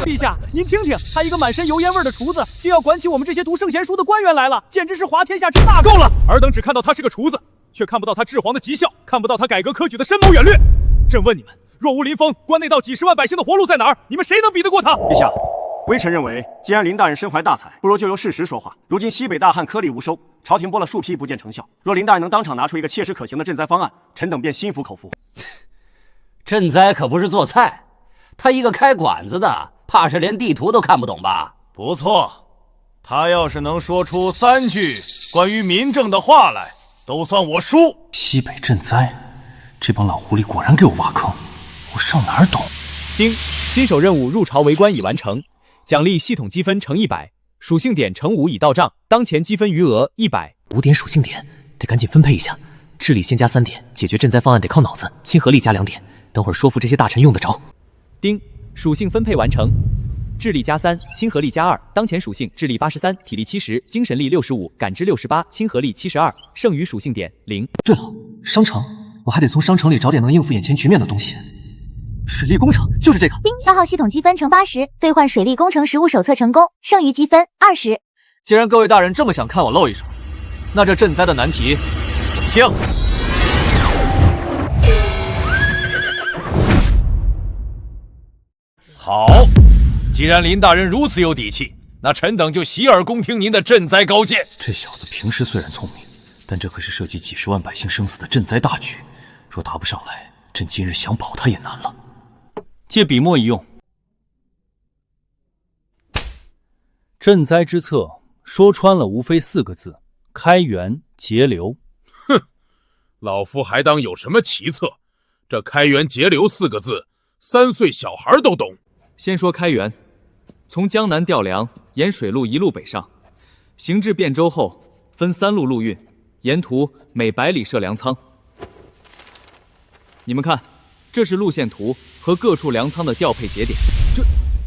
陛下，您听听，他一个满身油烟味的厨子，就要管起我们这些读圣贤书的官员来了，简直是滑天下之大。够了！尔等只看到他是个厨子，却看不到他治皇的绩效，看不到他改革科举的深谋远虑。朕问你们，若无林峰，关内道几十万百姓的活路在哪儿？你们谁能比得过他？陛下，微臣认为，既然林大人身怀大才，不如就由事实说话。如今西北大旱颗粒无收，朝廷拨了数批不见成效。若林大人能当场拿出一个切实可行的赈灾方案，臣等便心服口服。赈灾可不是做菜，他一个开馆子的，怕是连地图都看不懂吧？不错，他要是能说出3句关于民政的话来，都算我输。西北赈灾，这帮老狐狸果然给我挖坑，我上哪儿懂？丁，新手任务入朝为官已完成，奖励系统积分乘100，属性点乘5已到账，当前积分余额100。5点属性点得赶紧分配一下，智力先加3点，解决赈灾方案得靠脑子，亲和力加2点，等会儿说服这些大臣用得着。丁，属性分配完成，智力加3，亲和力加2，当前属性智力83，体力70，精神力65，感知68，亲和力72，剩余属性点0。对了，商城，我还得从商城里找点能应付眼前局面的东西。水利工程就是这个。消耗系统积分乘80，兑换水利工程实务手册成功，剩余积分20。既然各位大人这么想看我露一手，那这赈灾的难题请。好，既然林大人如此有底气，那臣等就洗耳恭听您的赈灾高见。这小子平时虽然聪明，但这可是涉及几十万百姓生死的赈灾大局，若答不上来，朕今日想保他也难了。借笔墨一用，赈灾之策说穿了无非4个字：开源节流。哼，老夫还当有什么奇策？这开源节流4个字，3岁小孩都懂。先说开源，从江南调粮，沿水路一路北上，行至汴州后，分3路陆运，沿途每100里设粮仓。你们看，这是路线图和各处粮仓的调配节点。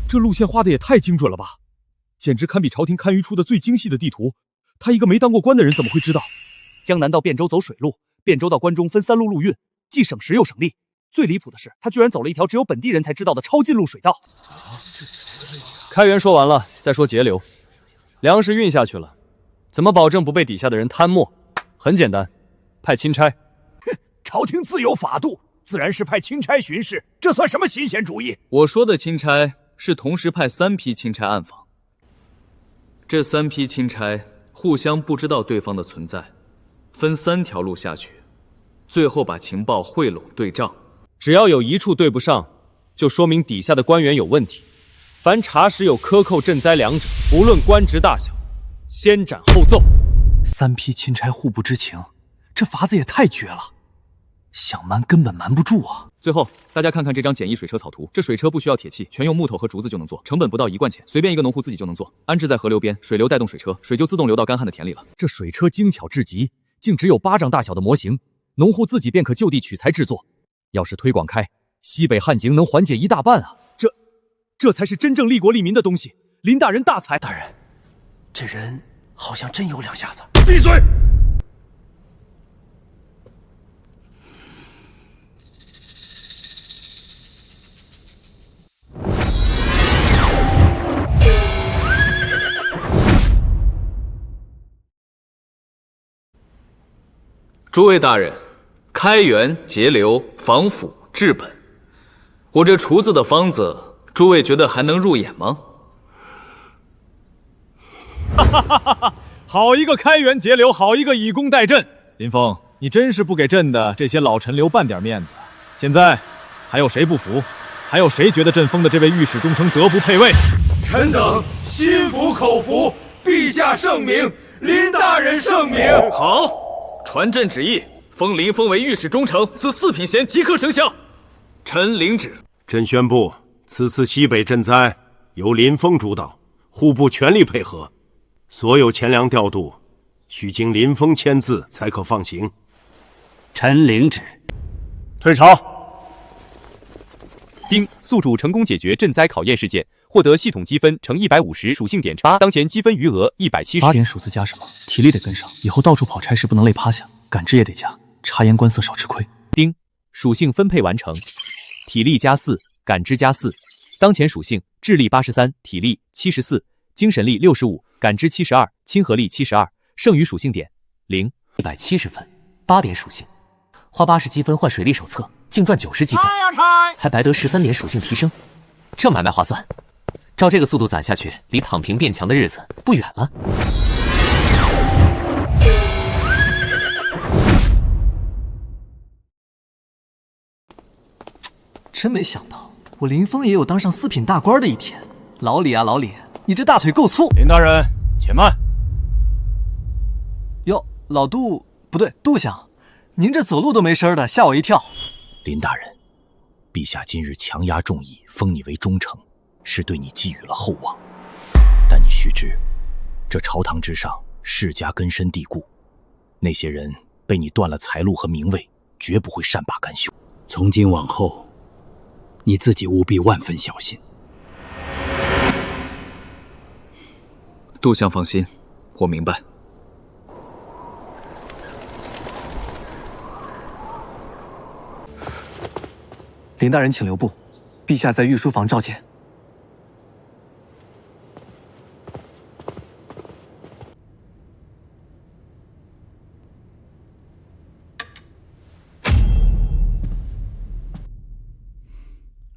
这路线画的也太精准了吧，简直堪比朝廷堪舆出的最精细的地图。他一个没当过官的人怎么会知道？江南到汴州走水路，汴州到关中分3路陆运，既省时又省力。最离谱的是，他居然走了一条只有本地人才知道的超近路水道。开源说完了，再说节流。粮食运下去了，怎么保证不被底下的人贪墨？很简单，派钦差。哼，朝廷自有法度，自然是派钦差巡视，这算什么新鲜主意？我说的钦差是同时派3批钦差暗访，这3批钦差互相不知道对方的存在，分3条路下去，最后把情报汇拢对账。只要有一处对不上，就说明底下的官员有问题。凡查实有克扣赈灾粮者，不论官职大小，先斩后奏。 3批钦差互不知情，这法子也太绝了，想瞒根本瞒不住啊！最后，大家看看这张简易水车草图，这水车不需要铁器，全用木头和竹子就能做，成本不到1贯钱，随便一个农户自己就能做，安置在河流边，水流带动水车，水就自动流到干旱的田里了。这水车精巧至极，竟只有巴掌大小的模型，农户自己便可就地取材制作。要是推广开，西北旱情能缓解1大半啊！这才是真正利国利民的东西。林大人大才，大人，这人好像真有2下子。闭嘴！诸位大人，开源节流，防腐治本，我这厨子的方子，诸位觉得还能入眼吗？哈哈哈哈哈！好一个开源节流，好一个以工代赈。林峰，你真是不给朕的这些老臣留半点面子。现在还有谁不服？还有谁觉得朕封的这位御史中丞德不配位？臣等心服口服，陛下圣明，林大人圣明。好。 传朕旨意，封林峰为御史中丞，赐4品衔，即刻生效。臣领旨。朕宣布，此次西北赈灾由林峰主导，户部全力配合，所有钱粮调度需经林峰签字才可放行。臣领旨。退朝。丁，宿主成功解决赈灾考验事件，获得系统积分乘150，属性点8，当前积分余额170。8点数字加什么？体力得跟上，以后到处跑差事不能累趴下，感知也得加，察言观色少吃亏。丁，属性分配完成，体力加4，感知加4，当前属性智力83，体力74，精神力65，感知72，亲和力72，剩余属性点0。170分， 8点属性，花80积分换水利手册，净赚90积分，还白得13点属性提升，这买卖划算。照这个速度攒下去，离躺平变强的日子不远了。真没想到，我林峰也有当上4品大官的一天。老李啊，老李，你这大腿够粗！林大人，且慢。哟，老杜，不对，杜相，您这走路都没声的，吓我一跳。林大人，陛下今日强压众议，封你为忠臣，是对你寄予了厚望。但你须知，这朝堂之上，世家根深蒂固，那些人被你断了财路和名位，绝不会善罢甘休。从今往后，你自己务必万分小心。杜相放心，我明白。林大人请留步，陛下在御书房召见。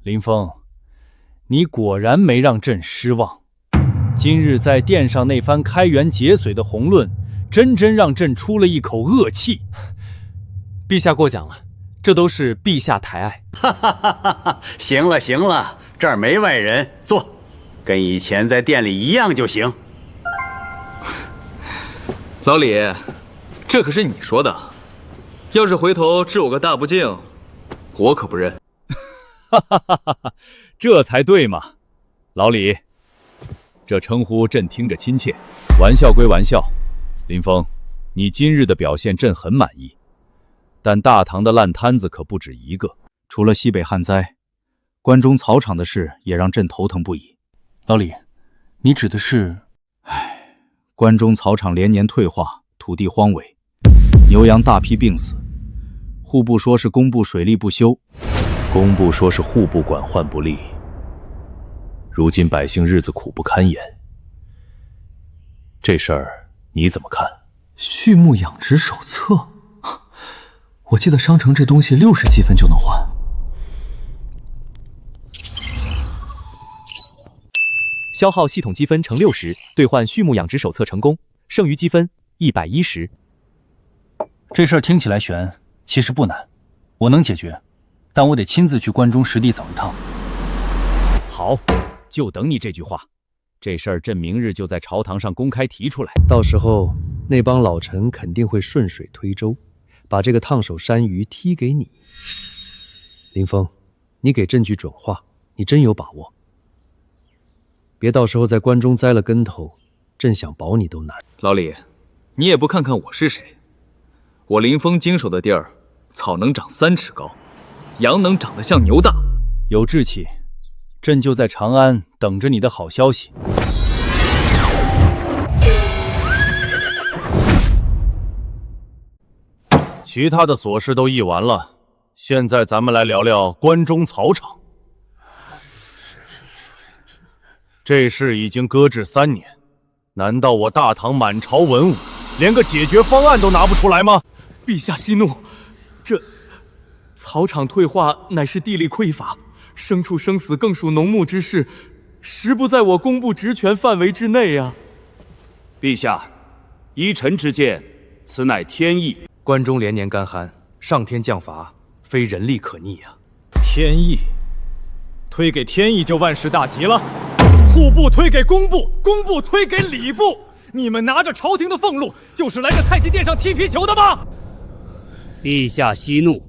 林峰，你果然没让朕失望。今日在殿上那番开元解髓的宏论，真让朕出了一口恶气。陛下过奖了，这都是陛下抬爱。哈哈哈哈！行了行了，这儿没外人，坐，跟以前在店里一样就行。老李，这可是你说的，要是回头治我个大不敬，我可不认。哈哈哈哈！这才对嘛，老李，这称呼朕听着亲切。玩笑归玩笑，林峰，你今日的表现朕很满意，但大唐的烂摊子可不止一个。除了西北旱灾，关中草场的事也让朕头疼不已。老李，你指的是？关中草场连年退化，土地荒萎，牛羊大批病死。户部说是工部水利不修，工部说是户部管换不力。如今百姓日子苦不堪言，这事儿你怎么看？畜牧养殖手册，我记得商城这东西60积分就能换。消耗系统积分乘60，兑换畜牧养殖手册成功，剩余积分110。这事儿听起来悬，其实不难，我能解决，但我得亲自去关中实地走一趟。好，就等你这句话。这事儿朕明日就在朝堂上公开提出来，到时候那帮老臣肯定会顺水推舟，把这个烫手山芋踢给你。林峰，你给朕句准话，你真有把握？别到时候在关中栽了跟头，朕想保你都难。老李，你也不看看我是谁？我林峰经手的地儿，草能长3尺高，羊能长得像牛大。有志气，朕就在长安等着你的好消息。其他的琐事都议完了，现在咱们来聊聊关中草场。这事已经搁置3年，难道我大唐满朝文武连个解决方案都拿不出来吗？陛下息怒，这草场退化乃是地力匮乏，牲畜生死更属农牧之事，实不在我工部职权范围之内啊。陛下，依臣之见，此乃天意。关中连年干旱，上天降罚，非人力可逆啊。天意，推给天意就万事大吉了。户部推给工部，工部推给礼部，你们拿着朝廷的俸禄，就是来这太极殿上踢皮球的吗？陛下息怒，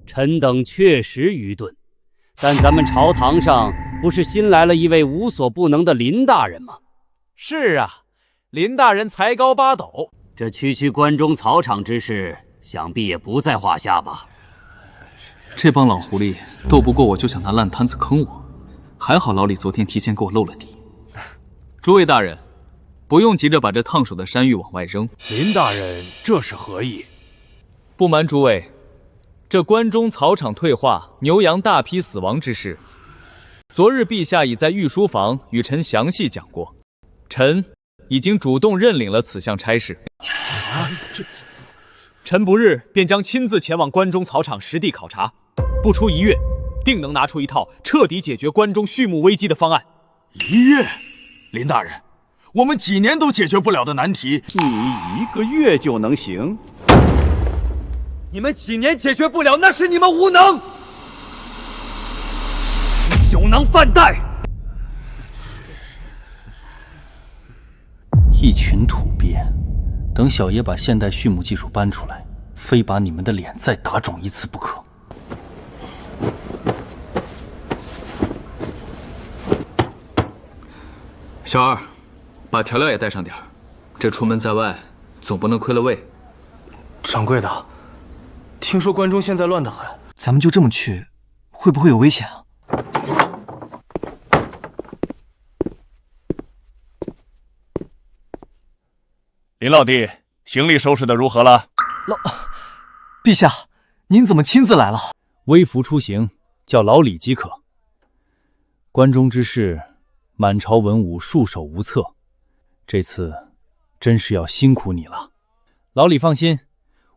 臣等确实愚钝，但咱们朝堂上不是新来了一位无所不能的林大人吗？是啊，林大人才高8斗，这区关中草场之事，想必也不在话下吧？这帮老狐狸斗不过我就想拿烂摊子坑我，还好老李昨天提前给我露了底。诸位大人，不用急着把这烫手的山芋往外扔。林大人，这是何意？不瞒诸位，这关中草场退化、牛羊大批死亡之事，昨日陛下已在御书房与臣详细讲过，臣已经主动认领了此项差事。臣不日便将亲自前往关中草场实地考察，不出1月，定能拿出一套彻底解决关中畜牧危机的方案。1月，林大人，我们几年都解决不了的难题，你1个月就能行？你们几年解决不了，那是你们无能。酒囊饭袋，一群土鳖，等小爷把现代畜牧技术搬出来，非把你们的脸再打肿一次不可。小二，把调料也带上点儿，这出门在外，总不能亏了胃。掌柜的，听说关中现在乱得很，咱们就这么去，会不会有危险啊？林老弟，行李收拾的如何了？陛下，您怎么亲自来了？微服出行，叫老李即可。关中之事，满朝文武束手无策，这次真是要辛苦你了。老李放心，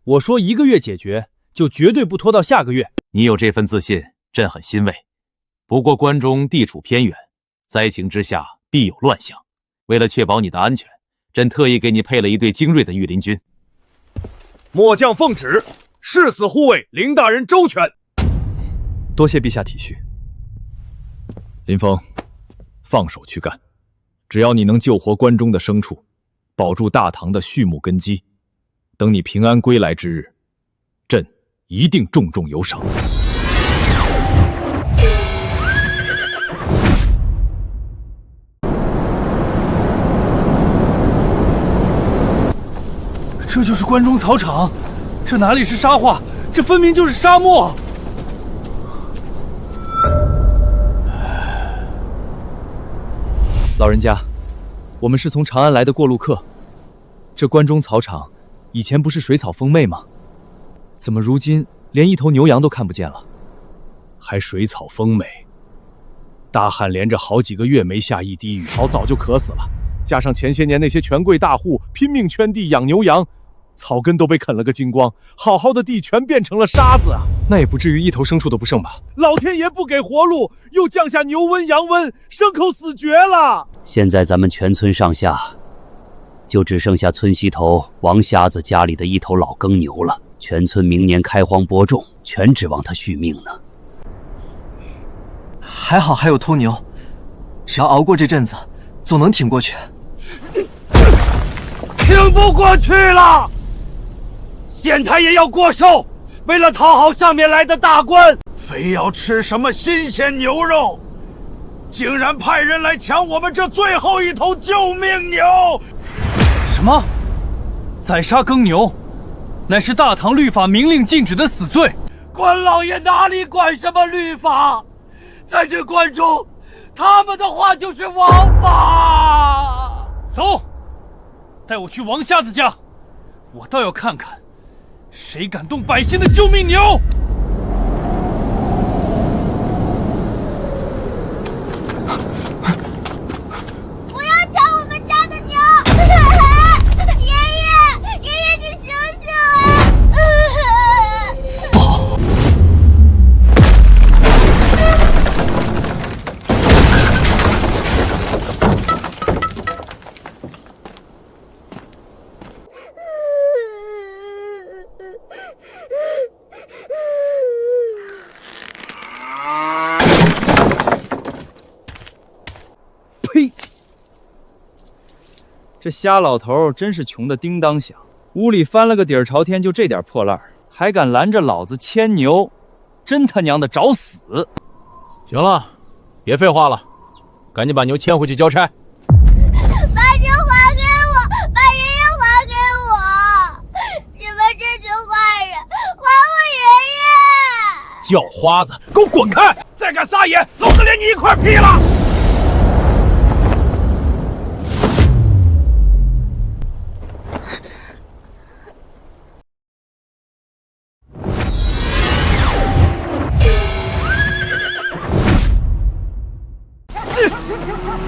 我说1个月解决，就绝对不拖到下个月。你有这份自信，朕很欣慰。不过关中地处偏远，灾情之下必有乱象。为了确保你的安全，朕特意给你配了一队精锐的御林军。末将奉旨，誓死护卫林大人周全。多谢陛下体恤。林峰，放手去干，只要你能救活关中的牲畜，保住大唐的畜牧根基，等你平安归来之日，朕一定重重有赏。这就是关中草场，这哪里是沙化，这分明就是沙漠。老人家，我们是从长安来的过路客。这关中草场以前不是水草丰美吗？怎么如今连一头牛羊都看不见了？还水草丰美？大旱连着好几个月没下一滴雨，草早就渴死了。加上前些年那些权贵大户拼命圈地养牛羊，草根都被啃了个精光，好好的地全变成了沙子啊！那也不至于一头牲畜都不剩吧？老天爷不给活路，又降下牛瘟、羊瘟，牲口死绝了。现在咱们全村上下，就只剩下村西头王瞎子家里的一头老耕牛了。全村明年开荒播种，全指望他续命呢。还好还有头牛，只要熬过这阵子，总能挺过去。挺不过去了！县太爷要过寿，为了讨好上面来的大官，非要吃什么新鲜牛肉，竟然派人来抢我们这最后一头救命牛！什么？宰杀耕牛，乃是大唐律法明令禁止的死罪。关老爷哪里管什么律法？在这关中，他们的话就是王法。走，带我去王瞎子家，我倒要看看，谁敢动百姓的救命牛！不要抢我们家的牛！爷爷，你醒醒啊！呸！这瞎老头真是穷得叮当响，屋里翻了个底儿朝天，就这点破烂，还敢拦着老子牵牛，真他娘的找死！行了，别废话了，赶紧把牛牵回去交差。把牛还给我，把爷爷还给我！你们这群坏人，还我爷爷！叫花子，给我滚开！再敢撒野，老子连你一块劈了！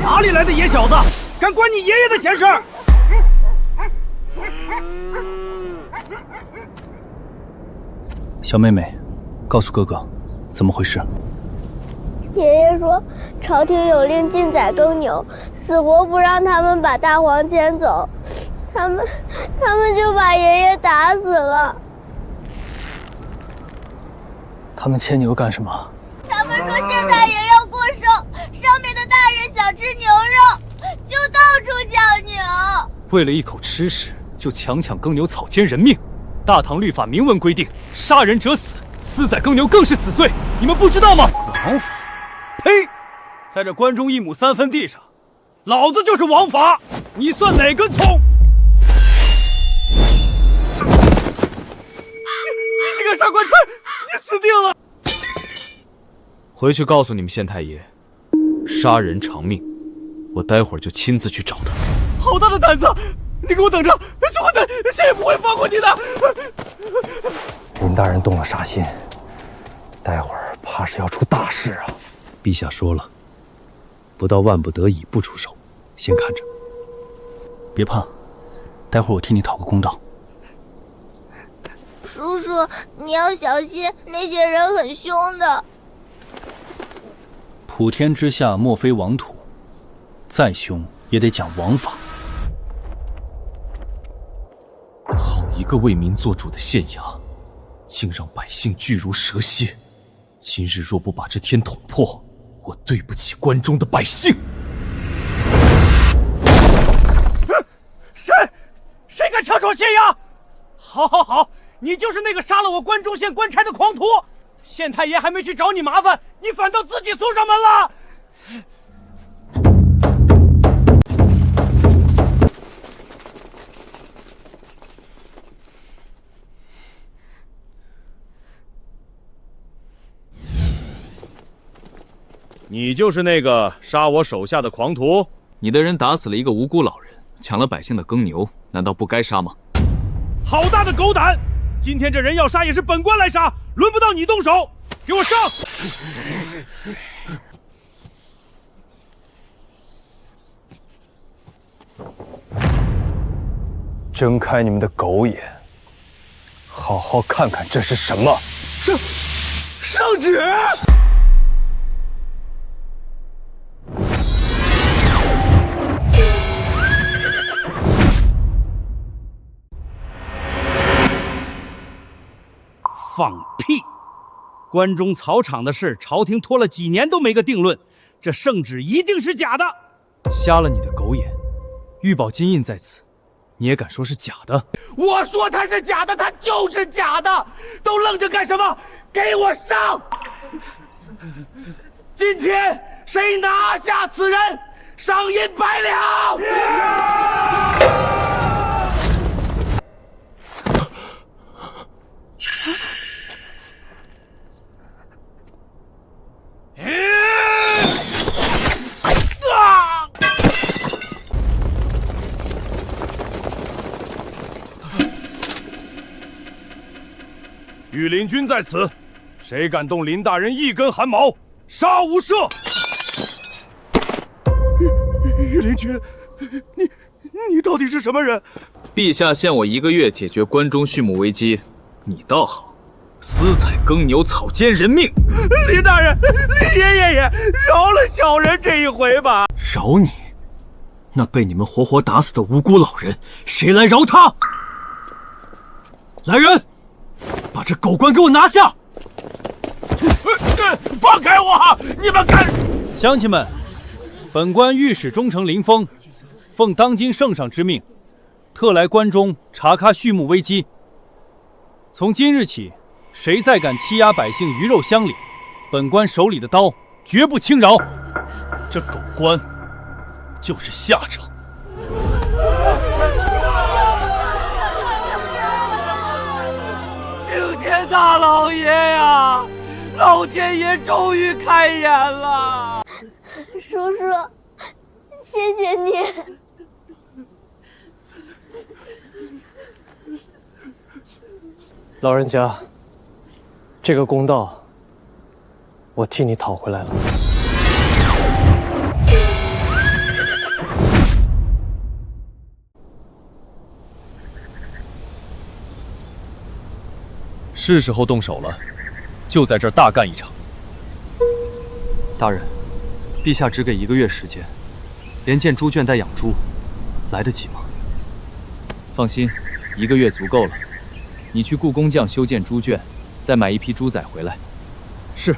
哪里来的野小子，敢管你爷爷的闲事？小妹妹，告诉哥哥，怎么回事？爷爷说，朝廷有令禁宰耕牛，死活不让他们把大黄牵走，他们就把爷爷打死了。他们牵牛干什么？他们说县太爷要过寿，上面的大人想吃牛肉，就到处抢牛。为了一口吃食，就强抢耕牛，草菅人命。大唐律法明文规定，杀人者死，私宰耕牛更是死罪。你们不知道吗？王法？呸！在这关中1亩3分地上，老子就是王法，你算哪根葱？你这个傻官差，你死定了！回去告诉你们县太爷，杀人偿命，我待会儿就亲自去找他。好大的胆子！你给我等着，这混蛋谁也不会放过你的！林大人动了杀心，待会儿怕是要出大事啊！陛下说了，不到万不得已不出手，先看着。别怕，待会儿我替你讨个公道。叔叔，你要小心，那些人很凶的。普天之下莫非王土，再凶也得讲王法。好一个为民做主的县衙，竟让百姓拒如蛇蝎。今日若不把这天捅破，我对不起关中的百姓。谁敢强闯县衙？好，你就是那个杀了我关中县官差的狂徒。县太爷还没去找你麻烦，你反倒自己送上门了。你就是那个杀我手下的狂徒？你的人打死了一个无辜老人，抢了百姓的耕牛，难道不该杀吗？好大的狗胆！今天这人要杀也是本官来杀，轮不到你动手，给我上！睁开你们的狗眼，好好看看这是什么！圣旨！放屁！关中草场的事，朝廷拖了几年都没个定论，这圣旨一定是假的。瞎了你的狗眼！玉宝金印在此，你也敢说是假的？我说它是假的，它就是假的！都愣着干什么？给我上！今天谁拿下此人，赏银100两！御林军在此，谁敢动林大人一根汗毛，杀无赦！御林军，你到底是什么人？陛下限我1个月解决关中畜牧危机，你倒好，私采耕牛，草菅人命。林大人，林爷爷饶了小人这一回吧。饶你？那被你们活活打死的无辜老人，谁来饶他？来人，把这狗官给我拿下！放开我！你们敢！乡亲们，本官御史中丞林峰，奉当今圣上之命，特来关中查勘畜牧危机。从今日起，谁再敢欺压百姓鱼肉乡里，本官手里的刀绝不轻饶。这狗官就是下场。青天大老爷呀，老天爷终于开眼了！叔叔，谢谢你。老人家，这个公道，我替你讨回来了。是时候动手了，就在这儿大干一场。大人，陛下只给1个月时间，连建猪圈带养猪，来得及吗？放心，1个月足够了。你去雇工匠修建猪圈，再买一批猪仔回来。是。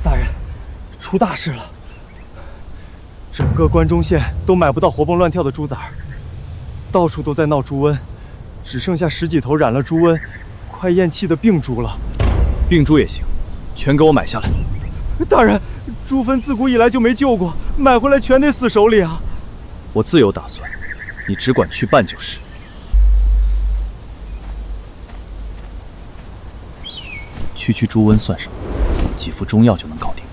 大人，出大事了！整个关中县都买不到活蹦乱跳的猪崽儿，到处都在闹猪瘟，只剩下10几头染了猪瘟、快咽气的病猪了。病猪也行，全给我买下来。大人，猪瘟自古以来就没救过，买回来全得死手里啊！我自有打算，你只管去办就是。区猪瘟算什么？几副中药就能搞定。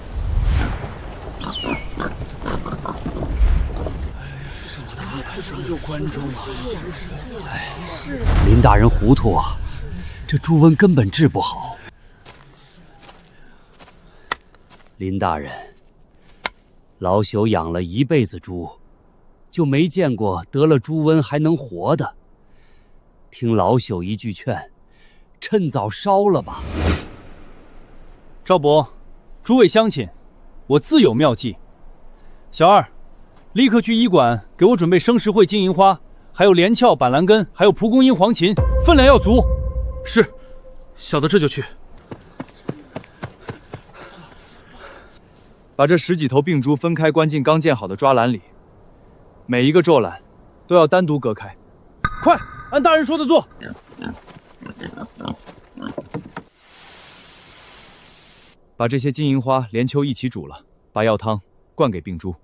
林大人糊涂啊，这猪瘟根本治不好。林大人，老朽养了1辈子猪，就没见过得了猪瘟还能活的。听老朽一句劝，趁早烧了吧。赵伯，诸位乡亲，我自有妙计。小二，立刻去医馆给我准备生石灰、金银花，还有连翘、板蓝根，还有蒲公英、黄芩，分量要足。是，小的这就去。把这10几头病猪分开关进刚建好的抓篮里，每一个帚篮都要单独隔开。快，按大人说的做。把这些金银花、连秋一起煮了，把药汤灌给病猪。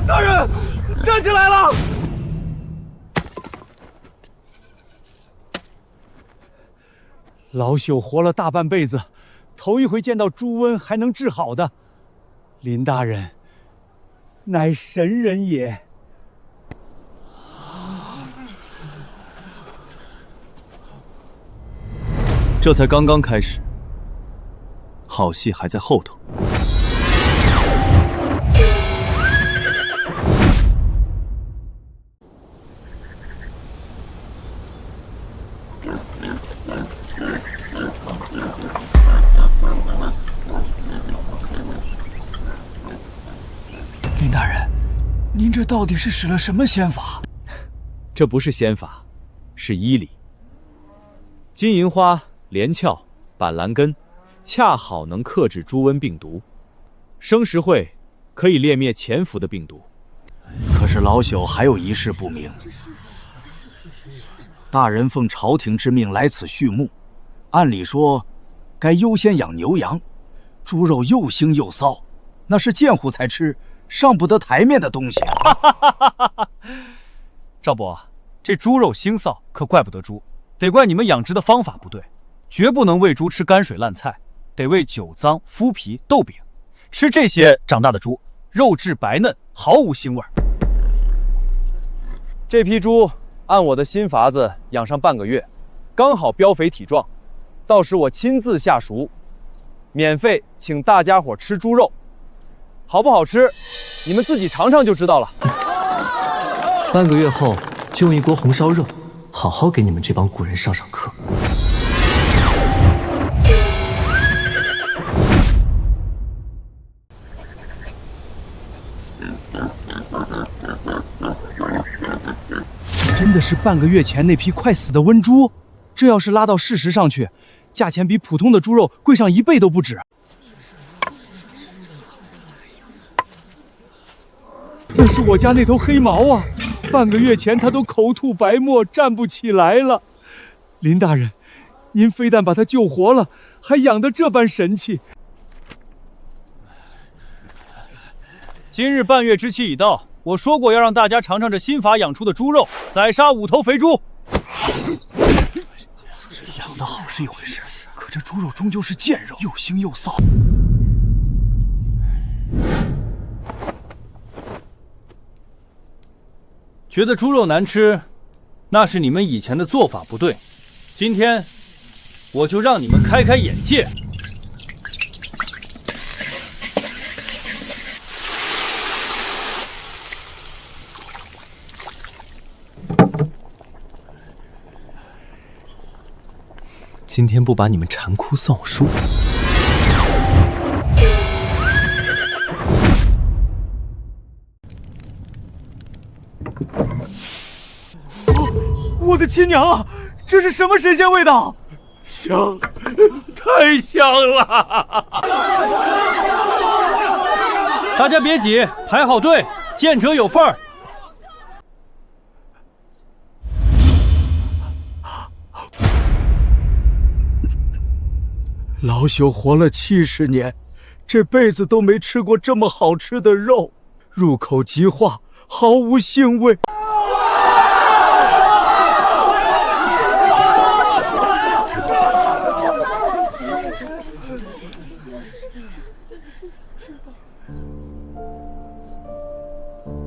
大人，站起来了！老朽活了大半辈子，头一回见到猪瘟还能治好的。林大人，乃神人也。这才刚刚开始，好戏还在后头。林大人，您这到底是使了什么仙法？这不是仙法，是医理。金银花、连翘、板蓝根，恰好能克制猪瘟病毒；生石灰可以猎灭潜伏的病毒。可是老朽还有一事不明。大人奉朝廷之命来此畜牧，按理说该优先养牛羊，猪肉又腥又臊，那是贱户才吃，上不得台面的东西。赵伯，这猪肉腥臊可怪不得猪，得怪你们养殖的方法不对，绝不能喂猪吃泔水烂菜，得喂酒脏、麸皮、豆饼，吃这些长大的猪，肉质白嫩，毫无腥味。这批猪按我的新法子养上半个月，刚好膘肥体壮，到时我亲自下厨，免费请大家伙吃猪肉，好不好吃，你们自己尝尝就知道了。半个月后就用一锅红烧肉，好好给你们这帮古人上上课。真的是半个月前那批快死的瘟猪，这要是拉到市实上去，价钱比普通的猪肉贵上1倍都不止。那是我家那头黑毛啊，半个月前它都口吐白沫，站不起来了。林大人，您非但把它救活了，还养得这般神气。今日半月之期已到，我说过要让大家尝尝这新法养出的猪肉，宰杀5头肥猪。养得好是一回事，可这猪肉终究是贱肉，又腥又臊。觉得猪肉难吃，那是你们以前的做法不对。今天我就让你们开开眼界。今天不把你们馋哭算我输。我的亲娘啊！这是什么神仙味道？香，太香了！大家别挤，排好队，见者有份儿。老朽活了70年，这辈子都没吃过这么好吃的肉，入口即化，毫无腥味。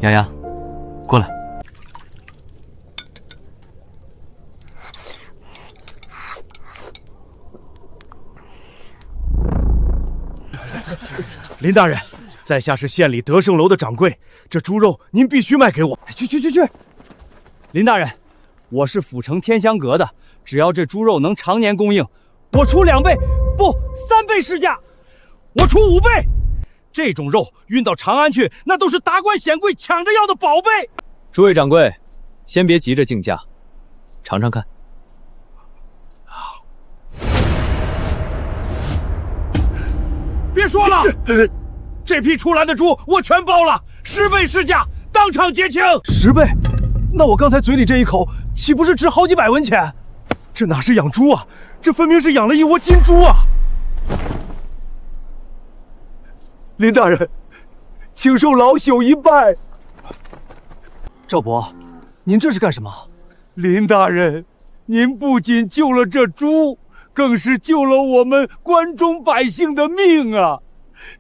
丫丫，过来。林大人，在下是县里德胜楼的掌柜，这猪肉您必须卖给我。去！林大人，我是府城天香阁的，只要这猪肉能常年供应，我出2倍，不3倍市价，我出5倍。这种肉运到长安去，那都是达官显贵抢着要的宝贝。诸位掌柜，先别急着竞价，尝尝看。别说了，这批出来的猪我全包了，10倍市价，当场结清。10倍？那我刚才嘴里这一口，岂不是值好几百文钱？这哪是养猪啊，这分明是养了一窝金猪啊！林大人，请受老朽一拜。赵伯，您这是干什么？林大人，您不仅救了这猪，更是救了我们关中百姓的命啊！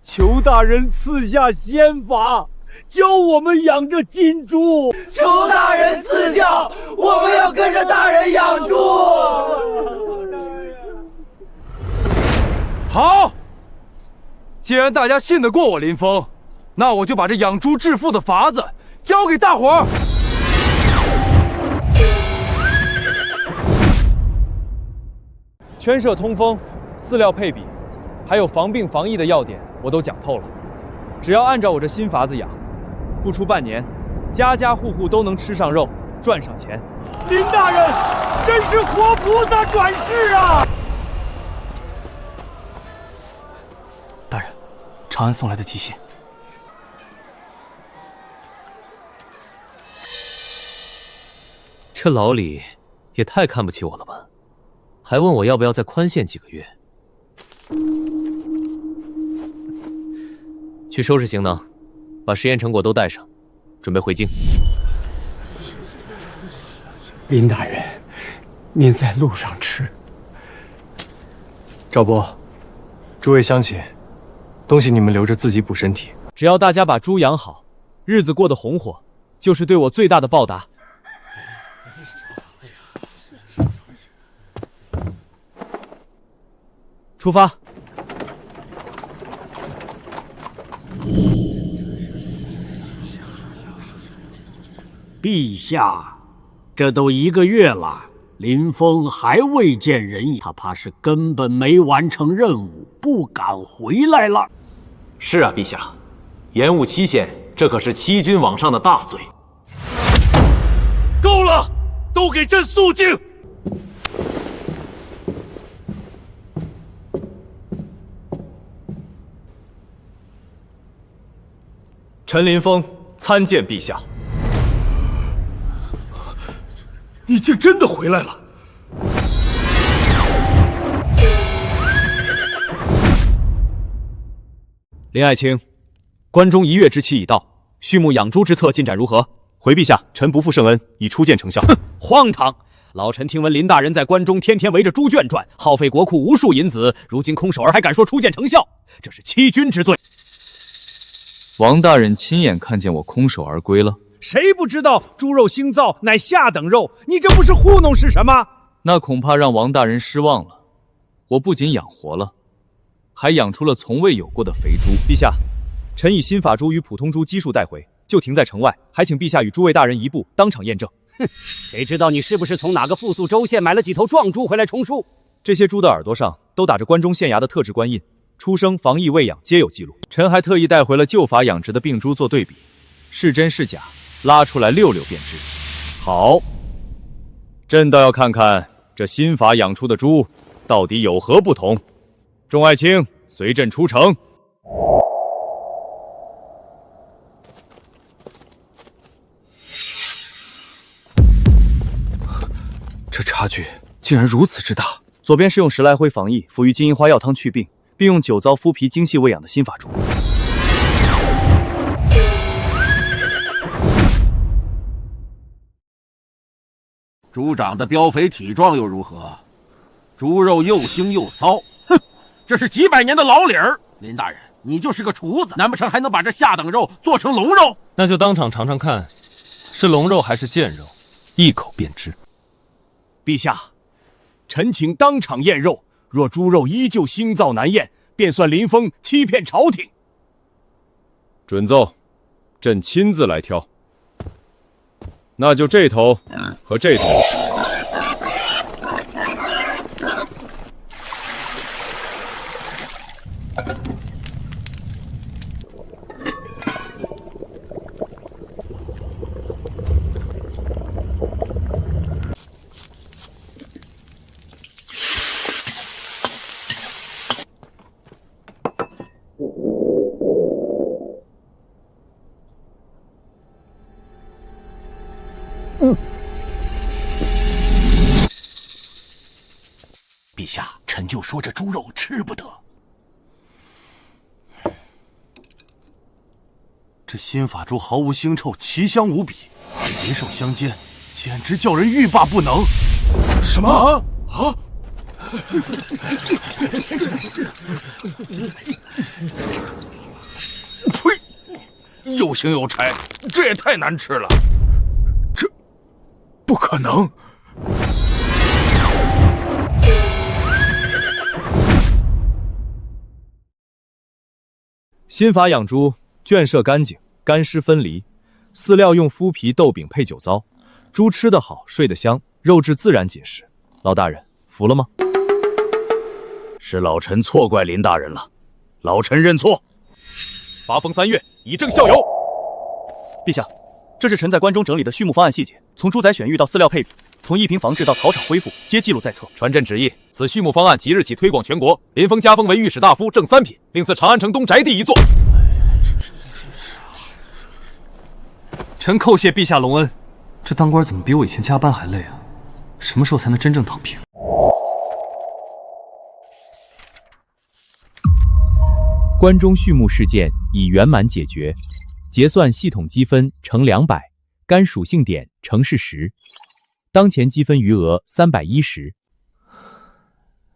求大人赐下仙法，教我们养这金猪。求大人赐教，我们要跟着大人养猪。好，既然大家信得过我林峰，那我就把这养猪致富的法子教给大伙儿。圈舍通风、饲料配比，还有防病防疫的要点，我都讲透了。只要按照我这新法子养，不出半年，家家户户都能吃上肉，赚上钱。林大人，真是活菩萨转世啊！大人，长安送来的急信。这老李也太看不起我了吧？还问我要不要再宽限几个月。去收拾行囊，把实验成果都带上，准备回京。林大人，您在路上吃。赵伯，诸位乡亲，东西你们留着自己补身体。只要大家把猪养好，日子过得红火，就是对我最大的报答。出发！陛下，这都1个月了，林峰还未见人影，他怕是根本没完成任务，不敢回来了。是啊，陛下，延误期限，这可是欺君罔上的大罪。够了，都给朕肃静！陈林峰参见陛下。你竟真的回来了！林爱卿，关中1月之期已到，畜牧养猪之策进展如何？回陛下，臣不负圣恩，已初见成效。哼，荒唐！老臣听闻林大人在关中天天围着猪圈转，耗费国库无数银子，如今空手儿还敢说初见成效，这是欺君之罪。王大人亲眼看见我空手而归了，谁不知道猪肉腥臊乃下等肉？你这不是糊弄是什么？那恐怕让王大人失望了。我不仅养活了，还养出了从未有过的肥猪。陛下，臣以新法猪与普通猪基数带回，就停在城外，还请陛下与诸位大人移步当场验证。哼，谁知道你是不是从哪个富庶州县买了几头壮猪回来充数？这些猪的耳朵上都打着关中县衙的特制官印，出生、防疫、喂养皆有记录。臣还特意带回了旧法养殖的病猪做对比，是真是假，拉出来溜溜便知。好，朕倒要看看这新法养出的猪到底有何不同。众爱卿，随朕出城。这差距竟然如此之大。左边是用10来灰防疫服于金银花药汤去病，并用酒糟麸皮精细喂养的新法猪。猪长得膘肥体壮又如何？猪肉又腥又骚，哼，这是几百年的老理儿。林大人，你就是个厨子，难不成还能把这下等肉做成龙肉？那就当场尝尝看，是龙肉还是贱肉，一口便知。陛下，臣请当场验肉，若猪肉依旧腥臊难咽，便算林峰欺骗朝廷。准奏，朕亲自来挑。那就这头和这头。陛下，臣就说这猪肉吃不得。这新法猪毫无腥臭，奇香无比，肥瘦相间，简直叫人欲罢不能。什么？啊！呸！又腥又柴，这也太难吃了。这不可能！新法养猪，圈舍干净，干湿分离，饲料用麸皮豆饼配酒糟，猪吃得好，睡得香，肉质自然紧实。老大人服了吗？是老臣错怪林大人了，老臣认错。罚封3月，以正效尤。陛下，这是臣在关中整理的畜牧方案细节，从猪仔选育到饲料配比，从一平防治到草场恢复，皆记录在册。传朕旨意，此畜牧方案即日起推广全国。林峰加封为御史大夫，正3品，另赐长安城东宅地1座。臣叩谢陛下隆恩。这当官怎么比我以前加班还累啊？什么时候才能真正躺平？关中畜牧事件已圆满解决，结算系统积分呈200，干属性点呈是10，当前积分余额310。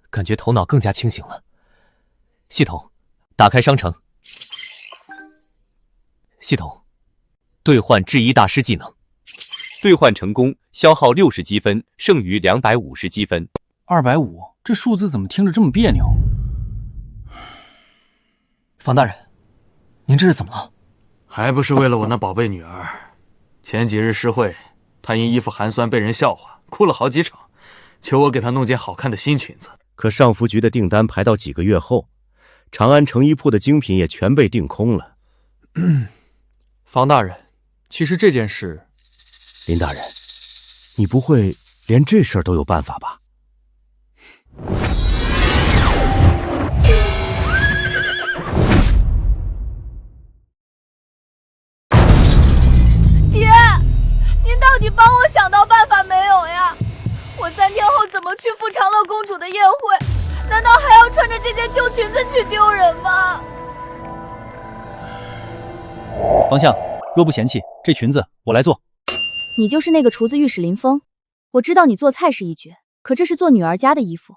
感觉头脑更加清醒了。系统，打开商城。系统，兑换制衣大师技能。兑换成功，消耗60积分，剩余250积分。250，这数字怎么听着这么别扭？房大人，您这是怎么了？还不是为了我那宝贝女儿。前几日诗会，她因衣服寒酸被人笑话，哭了好几场，求我给她弄件好看的新裙子。可上服局的订单排到几个月后，长安成衣铺的精品也全被订空了。房大人，其实这件事，林大人，你不会连这事儿都有办法吧？爹，您到底帮我想到办法没有呀？我3天后怎么去赴长乐公主的宴会？难道还要穿着这件旧裙子去丢人吗？方相，若不嫌弃，这裙子我来做。你就是那个厨子御史林峰，我知道你做菜是一绝，可这是做女儿家的衣服，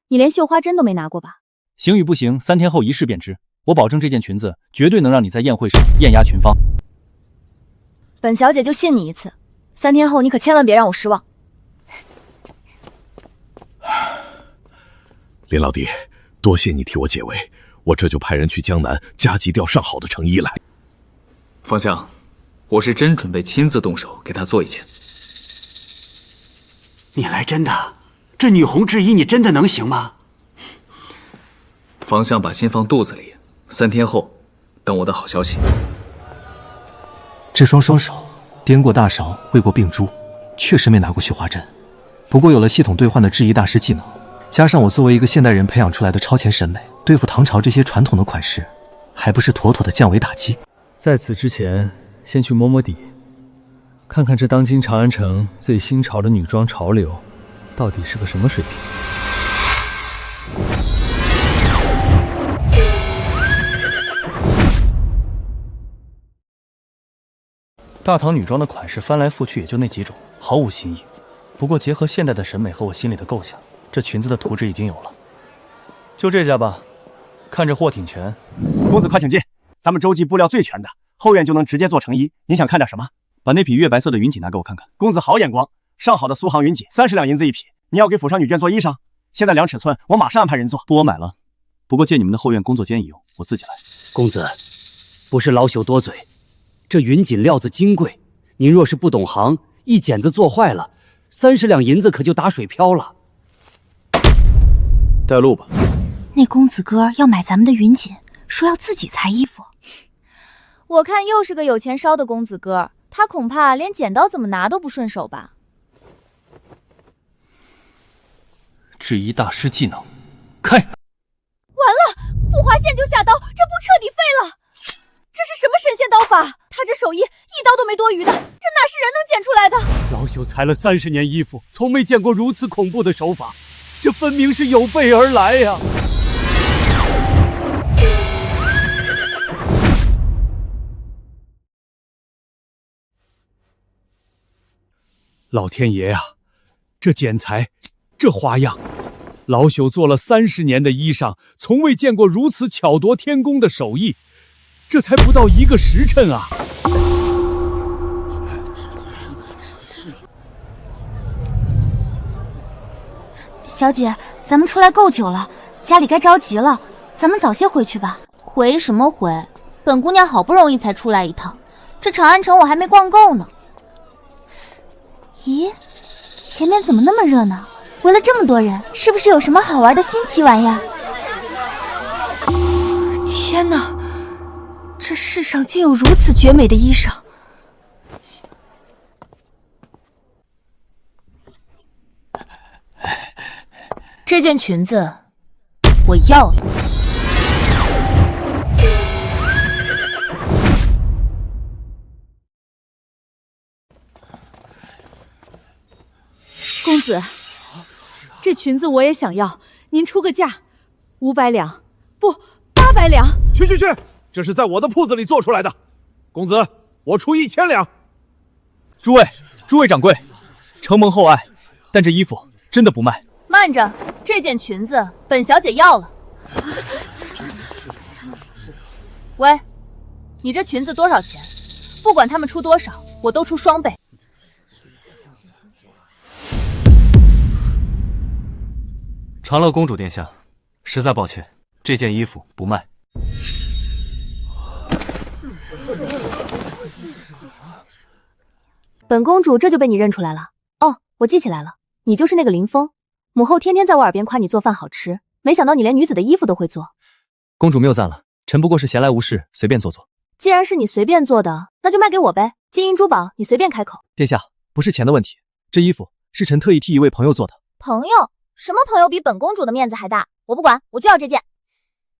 你连绣花针都没拿过吧？行与不行，3天后一试便知。我保证这件裙子绝对能让你在宴会上艳压群芳。本小姐就信你一次，3天后你可千万别让我失望。林老弟，多谢你替我解围，我这就派人去江南加急调上好的成衣来。方相，我是真准备亲自动手给他做一件。你来真的？这女红制衣你真的能行吗？方相把心放肚子里，3天后等我的好消息。这双手掂过大勺，喂过病猪，确实没拿过绣花针。不过有了系统兑换的制衣大师技能，加上我作为一个现代人培养出来的超前审美，对付唐朝这些传统的款式，还不是妥妥的降维打击。在此之前，先去摸摸底，看看这当今长安城最新潮的女装潮流，到底是个什么水平。大唐女装的款式翻来覆去也就那几种，毫无新意。不过结合现代的审美和我心里的构想，这裙子的图纸已经有了。就这家吧，看着货挺全。公子快请进，咱们洲际布料最全的，后院就能直接做成衣。您想看点什么？把那匹月白色的云锦拿给我看看。公子好眼光，上好的苏杭云锦，30两银子一匹。你要给府上女眷做衣裳？现在量尺寸，我马上安排人做。不，我买了，不过借你们的后院工作间一用，我自己来。公子，不是老朽多嘴，这云锦料子金贵，您若是不懂行，一剪子做坏了，30两银子可就打水漂了。带路吧。那公子哥要买咱们的云锦，说要自己裁衣服。我看又是个有钱烧的公子哥，他恐怕连剪刀怎么拿都不顺手吧。制衣大师技能，开！完了，不划线就下刀，这步彻底废了。这是什么神仙刀法？他这手艺一刀都没多余的，这哪是人能剪出来的？老朽裁了30年衣服，从没见过如此恐怖的手法，这分明是有备而来呀！老天爷呀，这剪裁，这花样，老朽做了30年的衣裳，从未见过如此巧夺天工的手艺。这才不到1个时辰啊！小姐，咱们出来够久了，家里该着急了，咱们早些回去吧。回什么回？本姑娘好不容易才出来一趟，这长安城我还没逛够呢。咦，前面怎么那么热闹？围了这么多人，是不是有什么好玩的新奇玩意儿？天哪！这世上竟有如此绝美的衣裳！这件裙子我要了。公子，这裙子我也想要，您出个价，500两，不，800两。去！这是在我的铺子里做出来的，公子，我出1000两。诸位掌柜，承蒙厚爱，但这衣服真的不卖。慢着，这件裙子本小姐要了。喂，你这裙子多少钱？不管他们出多少，我都出2倍。长乐公主殿下，实在抱歉，这件衣服不卖。本公主这就被你认出来了。哦，我记起来了，你就是那个林峰。母后天天在我耳边夸你做饭好吃，没想到你连女子的衣服都会做。公主谬赞了，臣不过是闲来无事，随便做做。既然是你随便做的，那就卖给我呗，金银珠宝你随便开口。殿下，不是钱的问题，这衣服是臣特意替一位朋友做的。朋友？什么朋友比本公主的面子还大？我不管，我就要这件。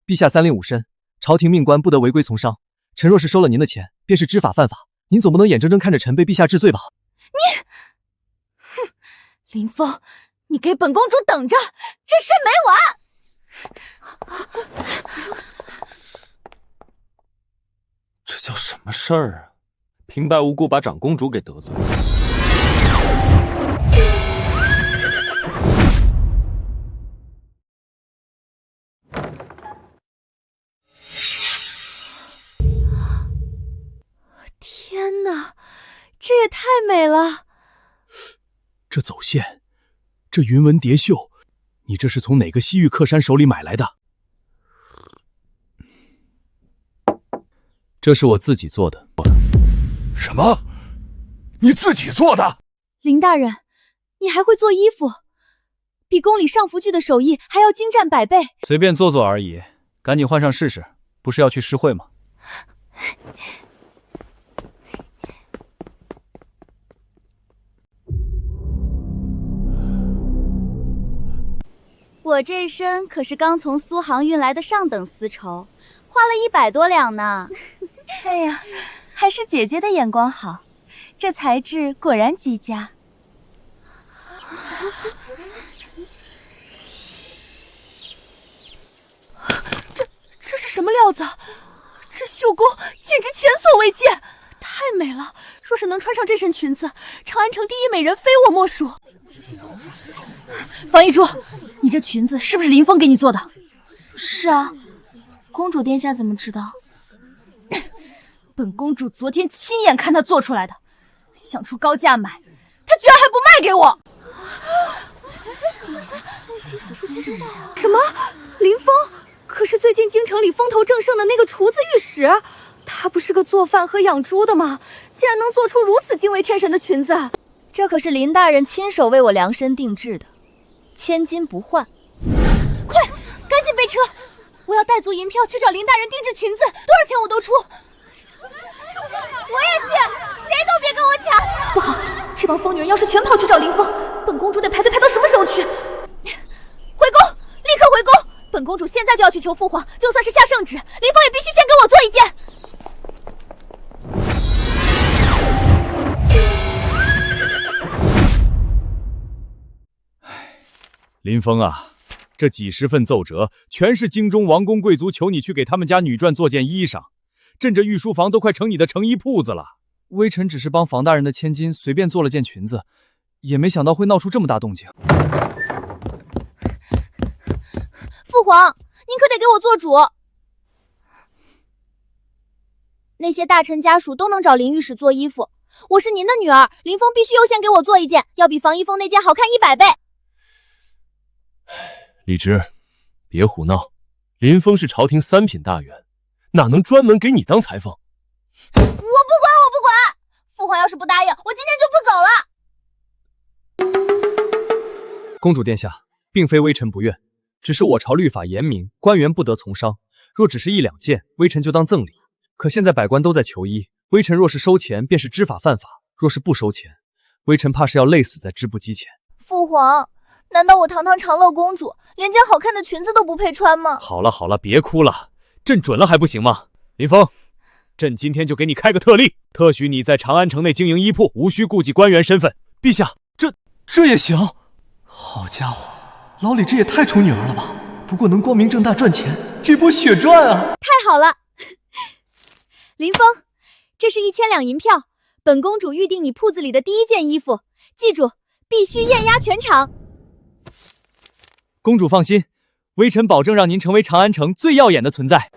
陛下3令5申，朝廷命官不得违规从商。臣若是收了您的钱，便是知法犯法。您总不能眼睁睁看着臣被陛下治罪吧？你，哼，林峰，你给本公主等着，这事没完！这叫什么事儿啊？平白无故把长公主给得罪了。天哪，这也太美了。这走线，这云纹叠绣，你这是从哪个西域客山手里买来的？这是我自己做的。什么？你自己做的？林大人，你还会做衣服，比宫里上服具的手艺还要精湛100倍。随便做做而已，赶紧换上试试，不是要去诗会吗？我这身可是刚从苏杭运来的上等丝绸，花了100多两呢。哎呀，还是姐姐的眼光好，这材质果然极佳。这是什么料子？这绣工简直前所未见，太美了！若是能穿上这身裙子，长安城第一美人非我莫属。方一珠，你这裙子是不是林峰给你做的？是啊，公主殿下怎么知道？本公主昨天亲眼看他做出来的，想出高价买，他居然还不卖给我！什么？林峰？可是最近京城里风头正盛的那个厨子御史，他不是个做饭和养猪的吗？竟然能做出如此惊为天神的裙子！这可是林大人亲手为我量身定制的，千金不换。快，赶紧备车！我要带足银票去找林大人定制裙子，多少钱我都出。我也去，谁都别跟我抢！不好，这帮疯女人要是全跑去找林峰，本公主得排队排到什么时候去？回宫，立刻回宫！本公主现在就要去求父皇，就算是下圣旨，林峰也必须先给我做一件。林峰啊，这几十份奏折全是京中王公贵族求你去给他们家女眷做件衣裳，朕这御书房都快成你的成衣铺子了。微臣只是帮房大人的千金随便做了件裙子，也没想到会闹出这么大动静。父皇，您可得给我做主。那些大臣家属都能找林御史做衣服，我是您的女儿，林峰必须优先给我做一件，要比房一峰那件好看100倍。李直，别胡闹，林峰是朝廷3品大员，哪能专门给你当裁缝？我不管！父皇要是不答应，我今天就不走了。公主殿下，并非微臣不愿，只是我朝律法严明，官员不得从商。若只是1、2件，微臣就当赠礼。可现在百官都在求医，微臣若是收钱，便是知法犯法；若是不收钱，微臣怕是要累死在织布机前。父皇，难道我堂堂长乐公主连件好看的裙子都不配穿吗？好了，别哭了，朕准了还不行吗？林峰，朕今天就给你开个特例，特许你在长安城内经营衣铺，无需顾忌官员身份。陛下，这也行？好家伙，老李这也太宠女儿了吧！不过能光明正大赚钱，这波血赚啊！太好了，林峰，这是1000两银票，本公主预定你铺子里的第1件衣服，记住，必须艳压全场。公主放心，微臣保证让您成为长安城最耀眼的存在。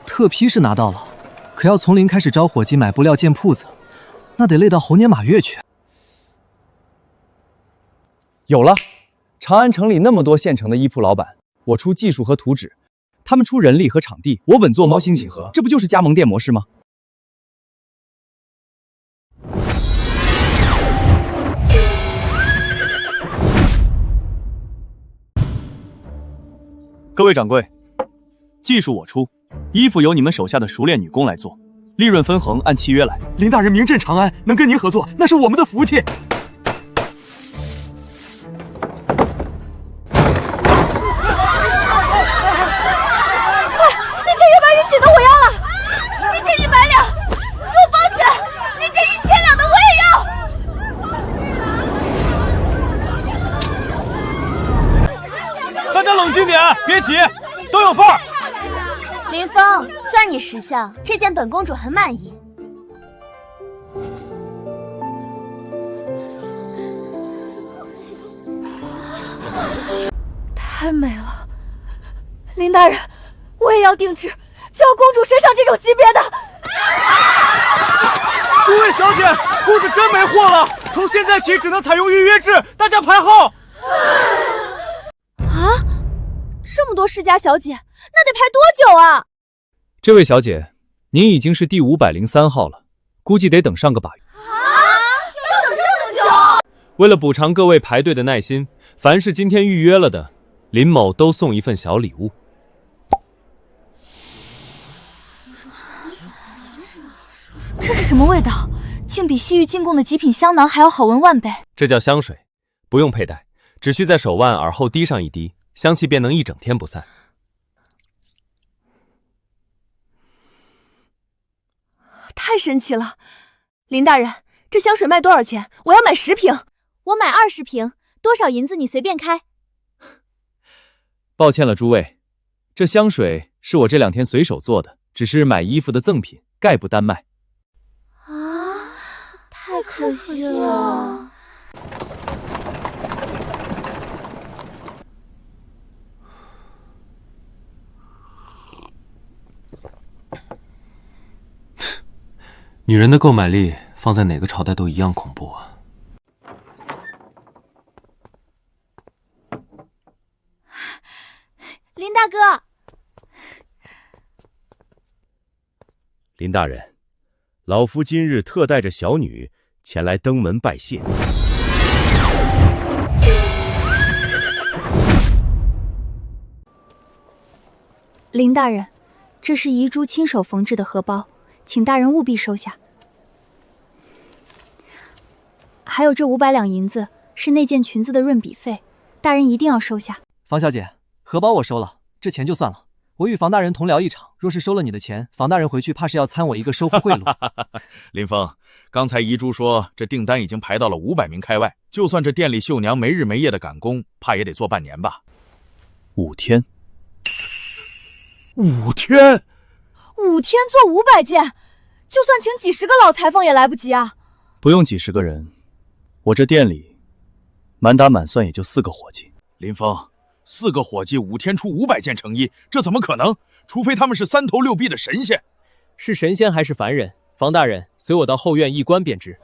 特批是拿到了，可要从零开始招伙计买布料建铺子，那得累到猴年马月去。有了，长安城里那么多现成的衣铺老板，我出技术和图纸，他们出人力和场地，我稳坐猫星几何，这不就是加盟店模式吗？各位掌柜，技术我出，衣服由你们手下的熟练女工来做，利润分红按契约来。林大人名震长安，能跟您合作，那是我们的福气。冷静点，别急，都有份儿。林峰，算你识相，这件本公主很满意。太美了，林大人，我也要定制，就要公主身上这种级别的。诸位小姐，铺子真没货了，从现在起只能采用预约制，大家排号。啊，这么多世家小姐，那得排多久啊？这位小姐，您已经是第503号了，估计得等上个把月。要等这么久？为了补偿各位排队的耐心，凡是今天预约了的，林某都送一份小礼物。这是什么味道？竟比西域进贡的极品香囊还要好闻万倍。这叫香水，不用佩戴，只需在手腕、耳后滴上一滴，香气便能一整天不散。太神奇了！林大人，这香水卖多少钱？我要买10瓶。我买20瓶，多少银子你随便开。抱歉了，诸位，这香水是我这2天随手做的，只是买衣服的赠品，概不单卖。太可惜了。女人的购买力放在哪个朝代都一样恐怖啊！林大哥，林大人，老夫今日特带着小女前来登门拜谢。林大人，这是遗珠亲手缝制的荷包，请大人务必收下。还有这500两银子，是那件裙子的润笔费，大人一定要收下。房小姐，荷包我收了，这钱就算了。我与房大人同聊一场，若是收了你的钱，房大人回去怕是要参我一个收付贿赂。林峰，刚才遗珠说这订单已经排到了500名开外，就算这店里绣娘没日没夜的赶工，怕也得做半年吧。 5天？5天？5天做500件，就算请几10个老裁缝也来不及啊！不用几10个人，我这店里满打满算也就4个伙计。林峰，4个伙计5天出500件成衣，这怎么可能？除非他们是3头6臂的神仙。是神仙还是凡人？房大人，随我到后院一观便知。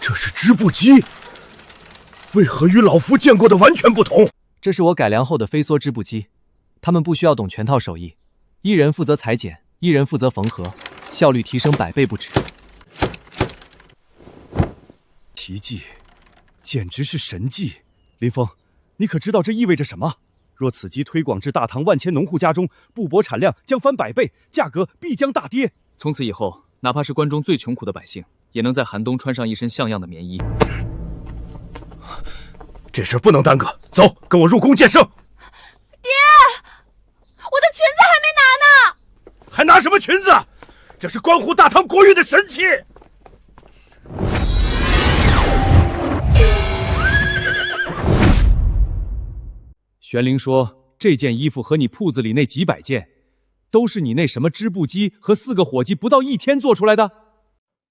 这是织布机，为何与老夫见过的完全不同？这是我改良后的飞梭织布机，他们不需要懂全套手艺，一人负责裁剪，一人负责缝合，效率提升100倍不止。奇迹，简直是神迹！林峰，你可知道这意味着什么？若此机推广至大唐万千农户家中，布帛产量将翻100倍，价格必将大跌。从此以后，哪怕是关中最穷苦的百姓，也能在寒冬穿上一身像样的棉衣。这事不能耽搁，走，跟我入宫见圣。爹，我的裙子还没拿呢。还拿什么裙子？这是关乎大唐国运的神器。玄灵说，这件衣服和你铺子里那几百件，都是你那什么织布机和4个伙计不到1天做出来的。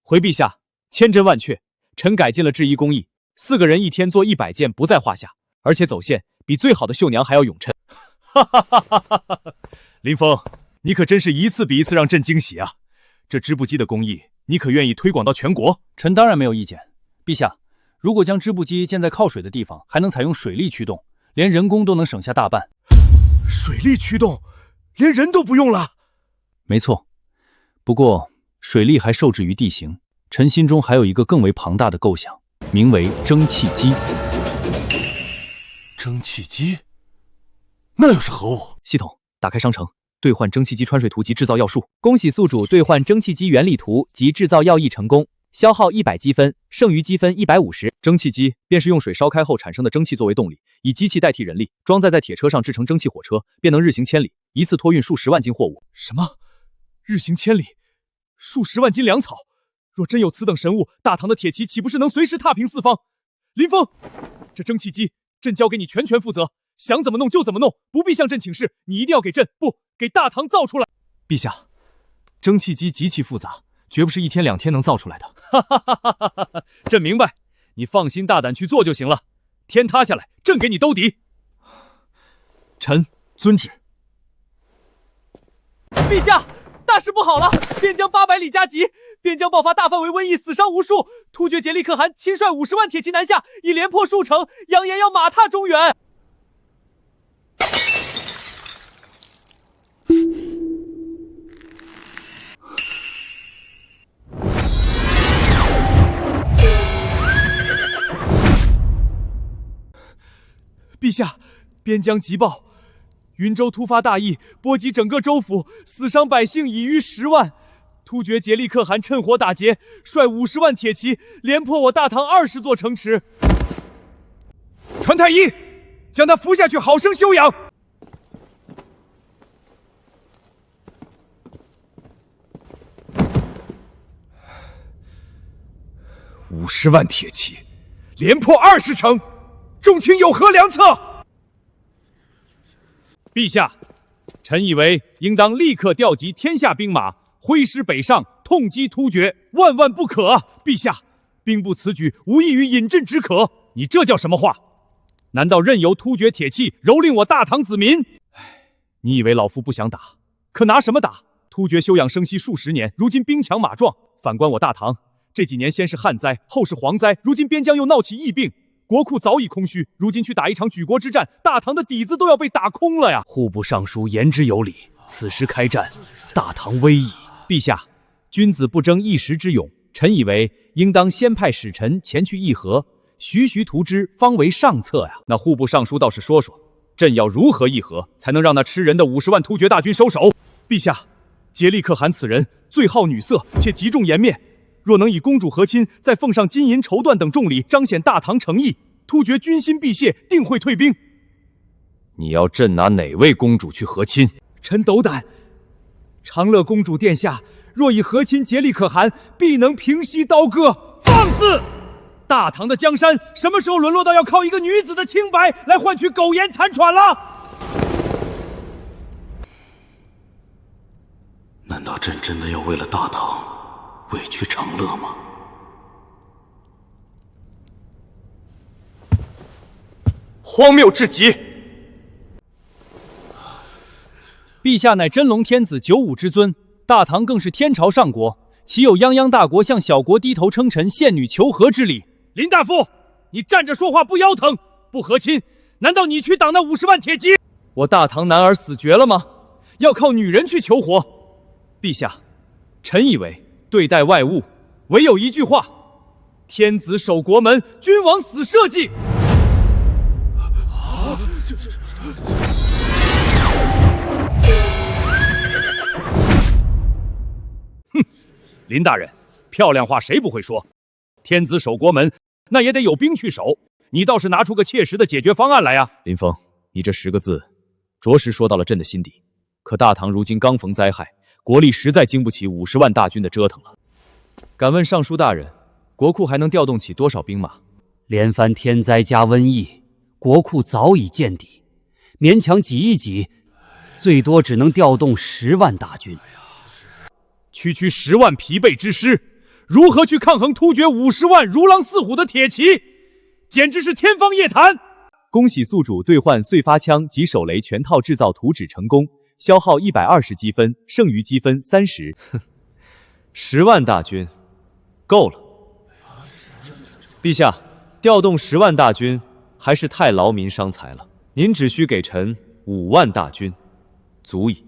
回陛下，千真万确，臣改进了制衣工艺，4个人1天做100件不在话下，而且走线比最好的绣娘还要永称。哈哈哈哈哈哈！林峰，你可真是一次比一次让朕惊喜啊！这织布机的工艺，你可愿意推广到全国？臣当然没有意见。陛下，如果将织布机建在靠水的地方，还能采用水力驱动，连人工都能省下大半。水力驱动，连人都不用了。没错，不过水力还受制于地形。臣心中还有一个更为庞大的构想，名为蒸汽机。蒸汽机？那又是何物？系统打开商城，兑换蒸汽机穿水图及制造要素。恭喜宿主兑换蒸汽机原理图及制造要义成功，消耗100积分，剩余积分150。蒸汽机便是用水烧开后产生的蒸汽作为动力，以机器代替人力，装载在铁车上制成蒸汽火车，便能日行千里，一次托运数10万斤货物。什么？日行千里，数10万斤粮草？若真有此等神物，大唐的铁骑岂不是能随时踏平四方？林峰，这蒸汽机朕交给你全权负责，想怎么弄就怎么弄，不必向朕请示，你一定要给朕，不给大唐造出来。陛下，蒸汽机极其复杂，绝不是1天2天能造出来的。哈哈哈哈哈！朕明白，你放心大胆去做就行了。天塌下来，朕给你兜底。臣遵旨。陛下，大事不好了！边疆800里加急，边疆爆发大范围瘟疫，死伤无数。突厥杰利可汗亲率50万铁骑南下，已连破数城，扬言要马踏中原。陛下，边疆急报，云州突发大疫，波及整个州府，死伤百姓已逾10万。突厥杰利可汗趁火打劫，率50万铁骑连破我大唐20座城池。传太医，将他扶下去，好生休养。50万铁骑，连破20城，众卿有何良策？陛下，臣以为应当立刻调集天下兵马，挥师北上，痛击突厥，万万不可啊！陛下，兵不此举，无异于饮鸩止渴。你这叫什么话？难道任由突厥铁骑蹂躏我大唐子民？你以为老夫不想打？可拿什么打？突厥休养生息数十年，如今兵强马壮。反观我大唐，这几年先是旱灾，后是蝗灾，如今边疆又闹起疫病，国库早已空虚。如今去打一场举国之战，大唐的底子都要被打空了呀！户部尚书言之有理，此时开战，大唐危矣。陛下，君子不争一时之勇，臣以为应当先派使臣前去议和，徐徐图之，方为上策呀。那户部尚书倒是说说，朕要如何议和，才能让那吃人的50万突厥大军收手？陛下，杰利可汗此人最好女色，且极重颜面。若能以公主和亲，再奉上金银绸缎等重礼，彰显大唐诚意，突厥军心必泄，定会退兵。你要朕拿哪位公主去和亲？臣斗胆。长乐公主殿下若以和亲杰利可汗，必能平息刀割。放肆！大唐的江山什么时候沦落到要靠一个女子的清白来换取苟延残喘了？难道朕真的要为了大唐委屈长乐吗？荒谬至极！陛下乃真龙天子95之尊，大唐更是天朝上国，岂有泱泱大国向小国低头称臣、献女求和之理？林大夫，你站着说话不腰疼？不和亲，难道你去挡那50万铁骑？我大唐男儿死绝了吗？要靠女人去求活？陛下，臣以为对待外物，唯有一句话：天子守国门，君王死社稷。哼，林大人，漂亮话谁不会说？天子守国门，那也得有兵去守。你倒是拿出个切实的解决方案来呀！林峰，你这10个字，着实说到了朕的心底。可大唐如今刚逢灾害，国力实在经不起50万大军的折腾了。敢问尚书大人，国库还能调动起多少兵马？连番天灾加瘟疫，国库早已见底，勉强挤一挤，最多只能调动10万大军。区10万疲惫之师，如何去抗衡突厥50万如狼似虎的铁骑？简直是天方夜谭！恭喜宿主兑换碎发枪及手雷全套制造图纸成功，消耗120积分，剩余积分30。10万大军，够了。陛下，调动10万大军还是太劳民伤财了。您只需给臣5万大军，足矣。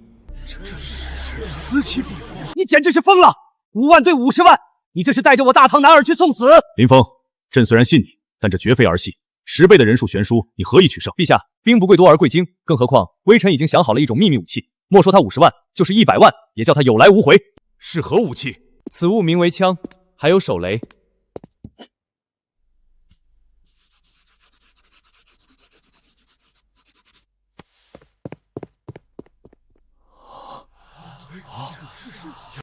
此起彼伏，你简直是疯了！5万对50万，你这是带着我大唐男儿去送死！林峰，朕虽然信你，但这绝非儿戏。10倍的人数悬殊，你何以取胜？陛下，兵不贵多而贵精，更何况微臣已经想好了一种秘密武器，莫说他50万，就是100万，也叫他有来无回。是何武器？此物名为枪，还有手雷。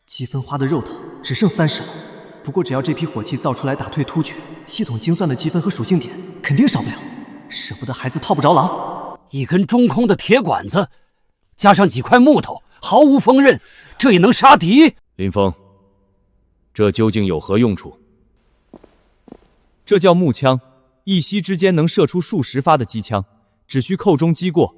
积分花的肉头只剩30了，不过只要这批火器造出来打退突厥，系统精算的积分和属性点肯定少不了。舍不得孩子套不着狼，一根中空的铁管子，加上几块木头，毫无锋刃，这也能杀敌？林峰，这究竟有何用处？这叫木枪，一息之间能射出数十发的机枪，只需扣中击过，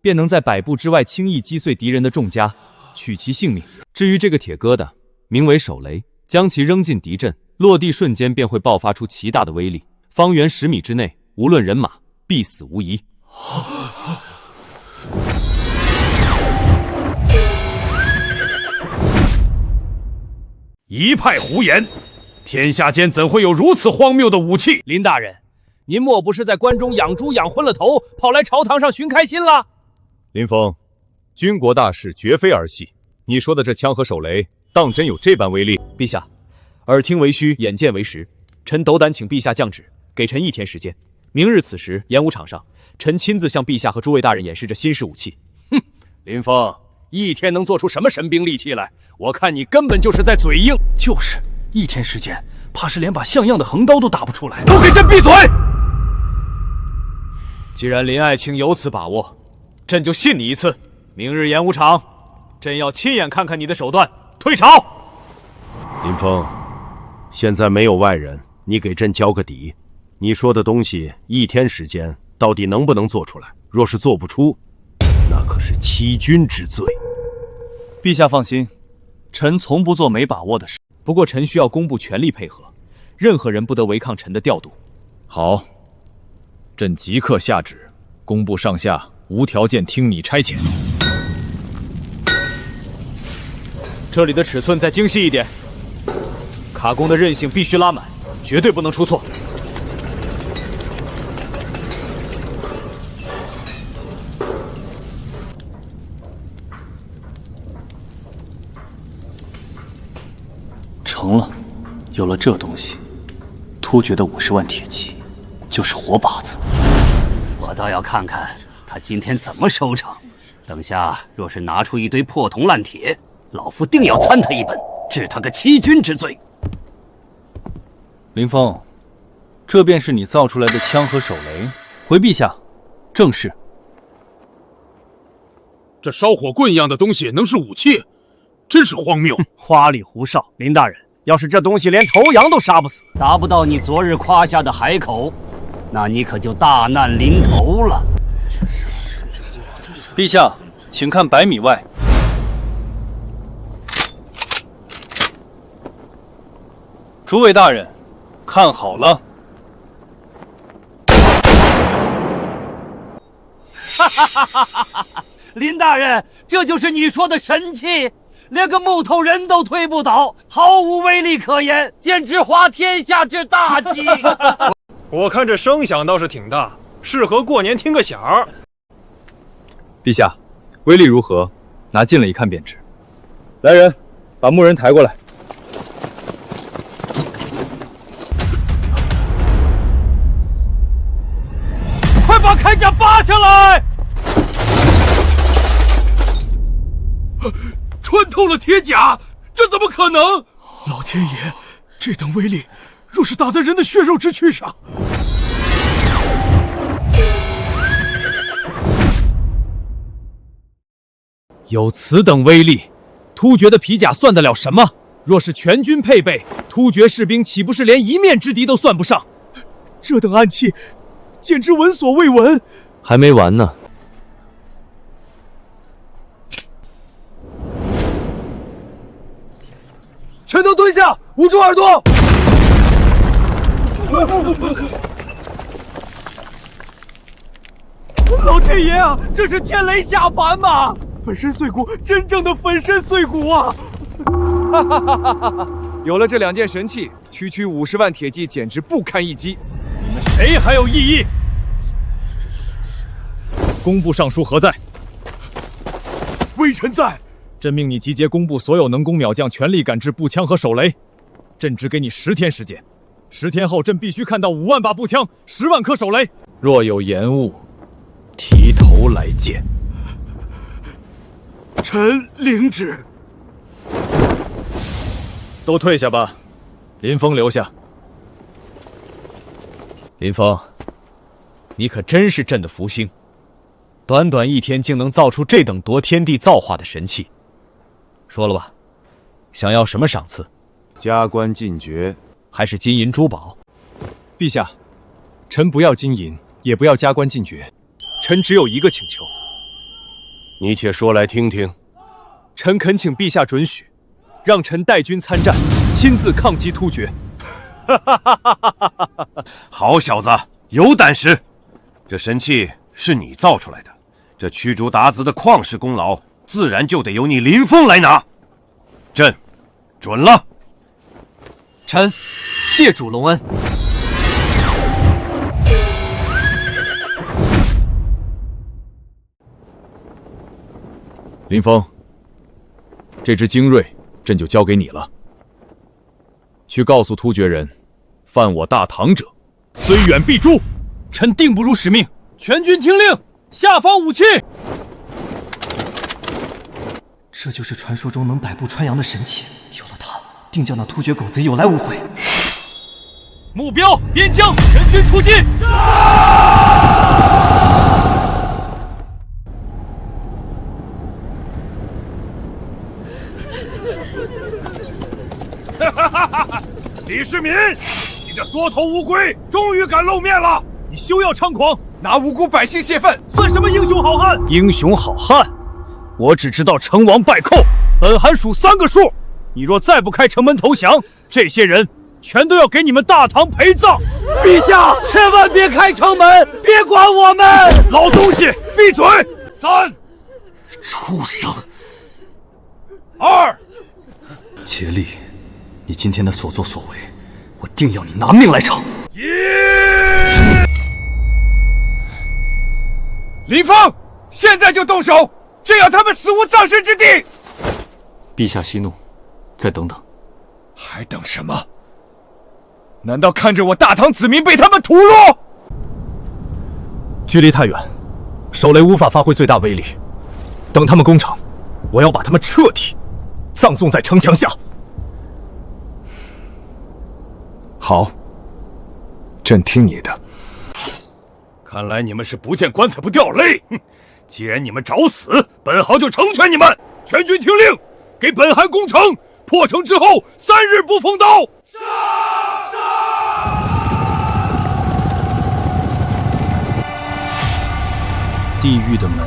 便能在100步之外轻易击碎敌人的重甲，取其性命。至于这个铁疙瘩，名为手雷，将其扔进敌阵，落地瞬间便会爆发出极大的威力，方圆10米之内，无论人马，必死无疑。一派胡言！天下间怎会有如此荒谬的武器？林大人，您莫不是在关中养猪养昏了头，跑来朝堂上寻开心了？林峰，军国大事绝非儿戏。你说的这枪和手雷，当真有这般威力？陛下，耳听为虚，眼见为实。臣斗胆请陛下降旨，给臣1天时间。明日此时，演武场上，臣亲自向陛下和诸位大人演示这新式武器。哼，林峰，1天能做出什么神兵利器来？我看你根本就是在嘴硬。就是1天时间，怕是连把像样的横刀都打不出来。都给朕闭嘴！既然林爱卿有此把握，朕就信你一次。明日演武场，朕要亲眼看看你的手段。退朝。林峰，现在没有外人，你给朕交个底。你说的东西1天时间到底能不能做出来？若是做不出，那可是欺君之罪。陛下放心，臣从不做没把握的事。不过臣需要工部全力配合，任何人不得违抗臣的调度。好，朕即刻下旨，工部上下无条件听你差遣。这里的尺寸再精细一点，卡弓的韧性必须拉满，绝对不能出错。成了，有了这东西，突厥的50万铁骑就是活靶子。我倒要看看他今天怎么收场。等下若是拿出一堆破铜烂铁，老夫定要参他一本，治他个欺君之罪。林峰，这便是你造出来的枪和手雷。回陛下，正是。这烧火棍一样的东西能是武器？真是荒谬！花里胡哨，林大人，要是这东西连头羊都杀不死，达不到你昨日夸下的海口，那你可就大难临头了。陛下，请看100米外。诸位大人，看好了！林大人，这就是你说的神器，连个木头人都推不倒，毫无威力可言，简直滑天下之大稽。我看这声响倒是挺大，适合过年听个响儿。陛下，威力如何？拿近了一看便知。来人，把牧人抬过来。快把铠甲扒下来！穿透了铁甲，这怎么可能？老天爷，这等威力，若是打在人的血肉之躯上，有此等威力，突厥的皮甲算得了什么？若是全军配备，突厥士兵岂不是连一面之敌都算不上？这等暗器，简直闻所未闻。还没完呢。全都蹲下，捂住耳朵。老天爷啊，这是天雷下凡吗？粉身碎骨，真正的粉身碎骨啊！哈哈哈哈哈！有了这2件神器，区区50万铁骑简直不堪一击。你们谁还有异议？工部尚书何在？微臣在。朕命你集结工部所有能工秒将，全力赶制步枪和手雷。朕只给你10天时间，10天后朕必须看到5万把步枪，10万颗手雷。若有延误，提头来见。臣领旨。都退下吧，林峰留下。林峰，你可真是朕的福星，短短1天竟能造出这等夺天地造化的神器。说了吧，想要什么赏赐？加官进爵，还是金银珠宝？陛下，臣不要金银，也不要加官进爵，臣只有一个请求。你且说来听听。臣恳请陛下准许，让臣带军参战，亲自抗击突厥。好小子，有胆识！这神器是你造出来的，这驱逐鞑子的旷世功劳，自然就得由你林峰来拿。朕准了。臣谢主隆恩。林峰，这支精锐，朕就交给你了。去告诉突厥人，犯我大唐者，虽远必诛。臣定不辱使命，全军听令，下放武器。这就是传说中能百步穿杨的神器，有了它，定叫那突厥狗贼有来无回。目标边疆，全军出击！李世民，你这缩头乌龟终于敢露面了！你休要猖狂，拿无辜百姓泄愤，算什么英雄好汉？英雄好汉，我只知道成王败寇，本函数3个数。你若再不开城门投降，这些人全都要给你们大唐陪葬。陛下，千万别开城门，别管我们！老东西，闭嘴！3，畜生！2，竭力，你今天的所作所为，我定要你拿命来偿！林峰，现在就动手，这样他们死无葬身之地！陛下息怒，再等等。还等什么？难道看着我大唐子民被他们屠戮？距离太远，手雷无法发挥最大威力。等他们攻城，我要把他们彻底葬送在城墙下。好，朕听你的。看来你们是不见棺材不掉泪。既然你们找死，本行就成全你们。全军听令，给本行攻城。破城之后3日不封刀。地狱的门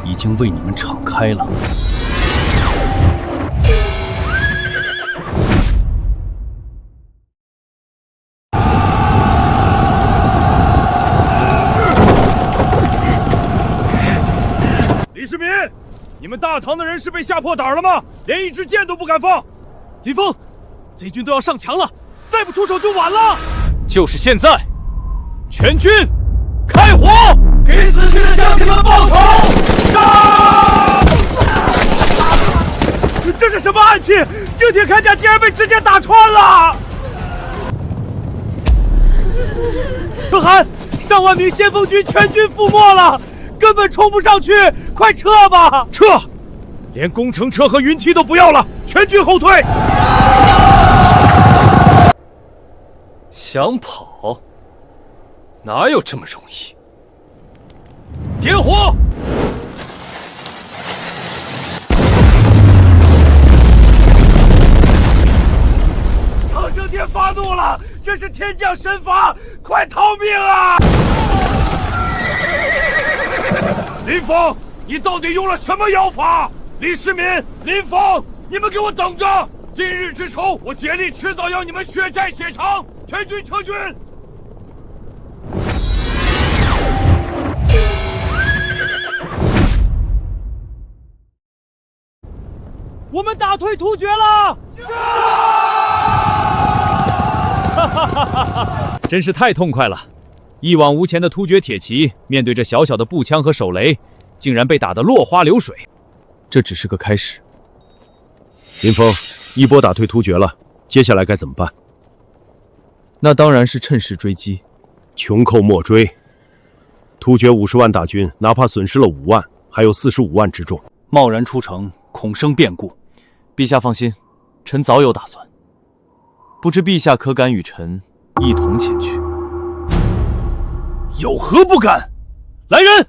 已经为你们敞开了。李世民，你们大唐的人是被吓破胆了吗？连一支箭都不敢放。林峰，贼军都要上墙了，再不出手就晚了。就是现在，全军开火，给死去的乡亲们报仇！杀！这是什么暗器？经铁铠甲竟然被直接打穿了！可汗，上万名先锋军全军覆没了，根本冲不上去，快撤吧！撤！连工程车和云梯都不要了，全军后退！想跑？哪有这么容易？点火！唐升天发怒了，这是天降神罚，快逃命啊！林峰，你到底用了什么妖法？李世民、林峰，你们给我等着！今日之仇，我竭力迟早要你们血债血偿！全军撤军！我们打退突厥了！真是太痛快了！一往无前的突厥铁骑，面对这小小的步枪和手雷，竟然被打得落花流水。这只是个开始。林峰，一波打退突厥了，接下来该怎么办？那当然是趁势追击，穷寇莫追。突厥50万大军，哪怕损失了5万，还有45万之众，贸然出城，恐生变故。陛下放心，臣早有打算。不知陛下可敢与臣一同前去？有何不敢？来人，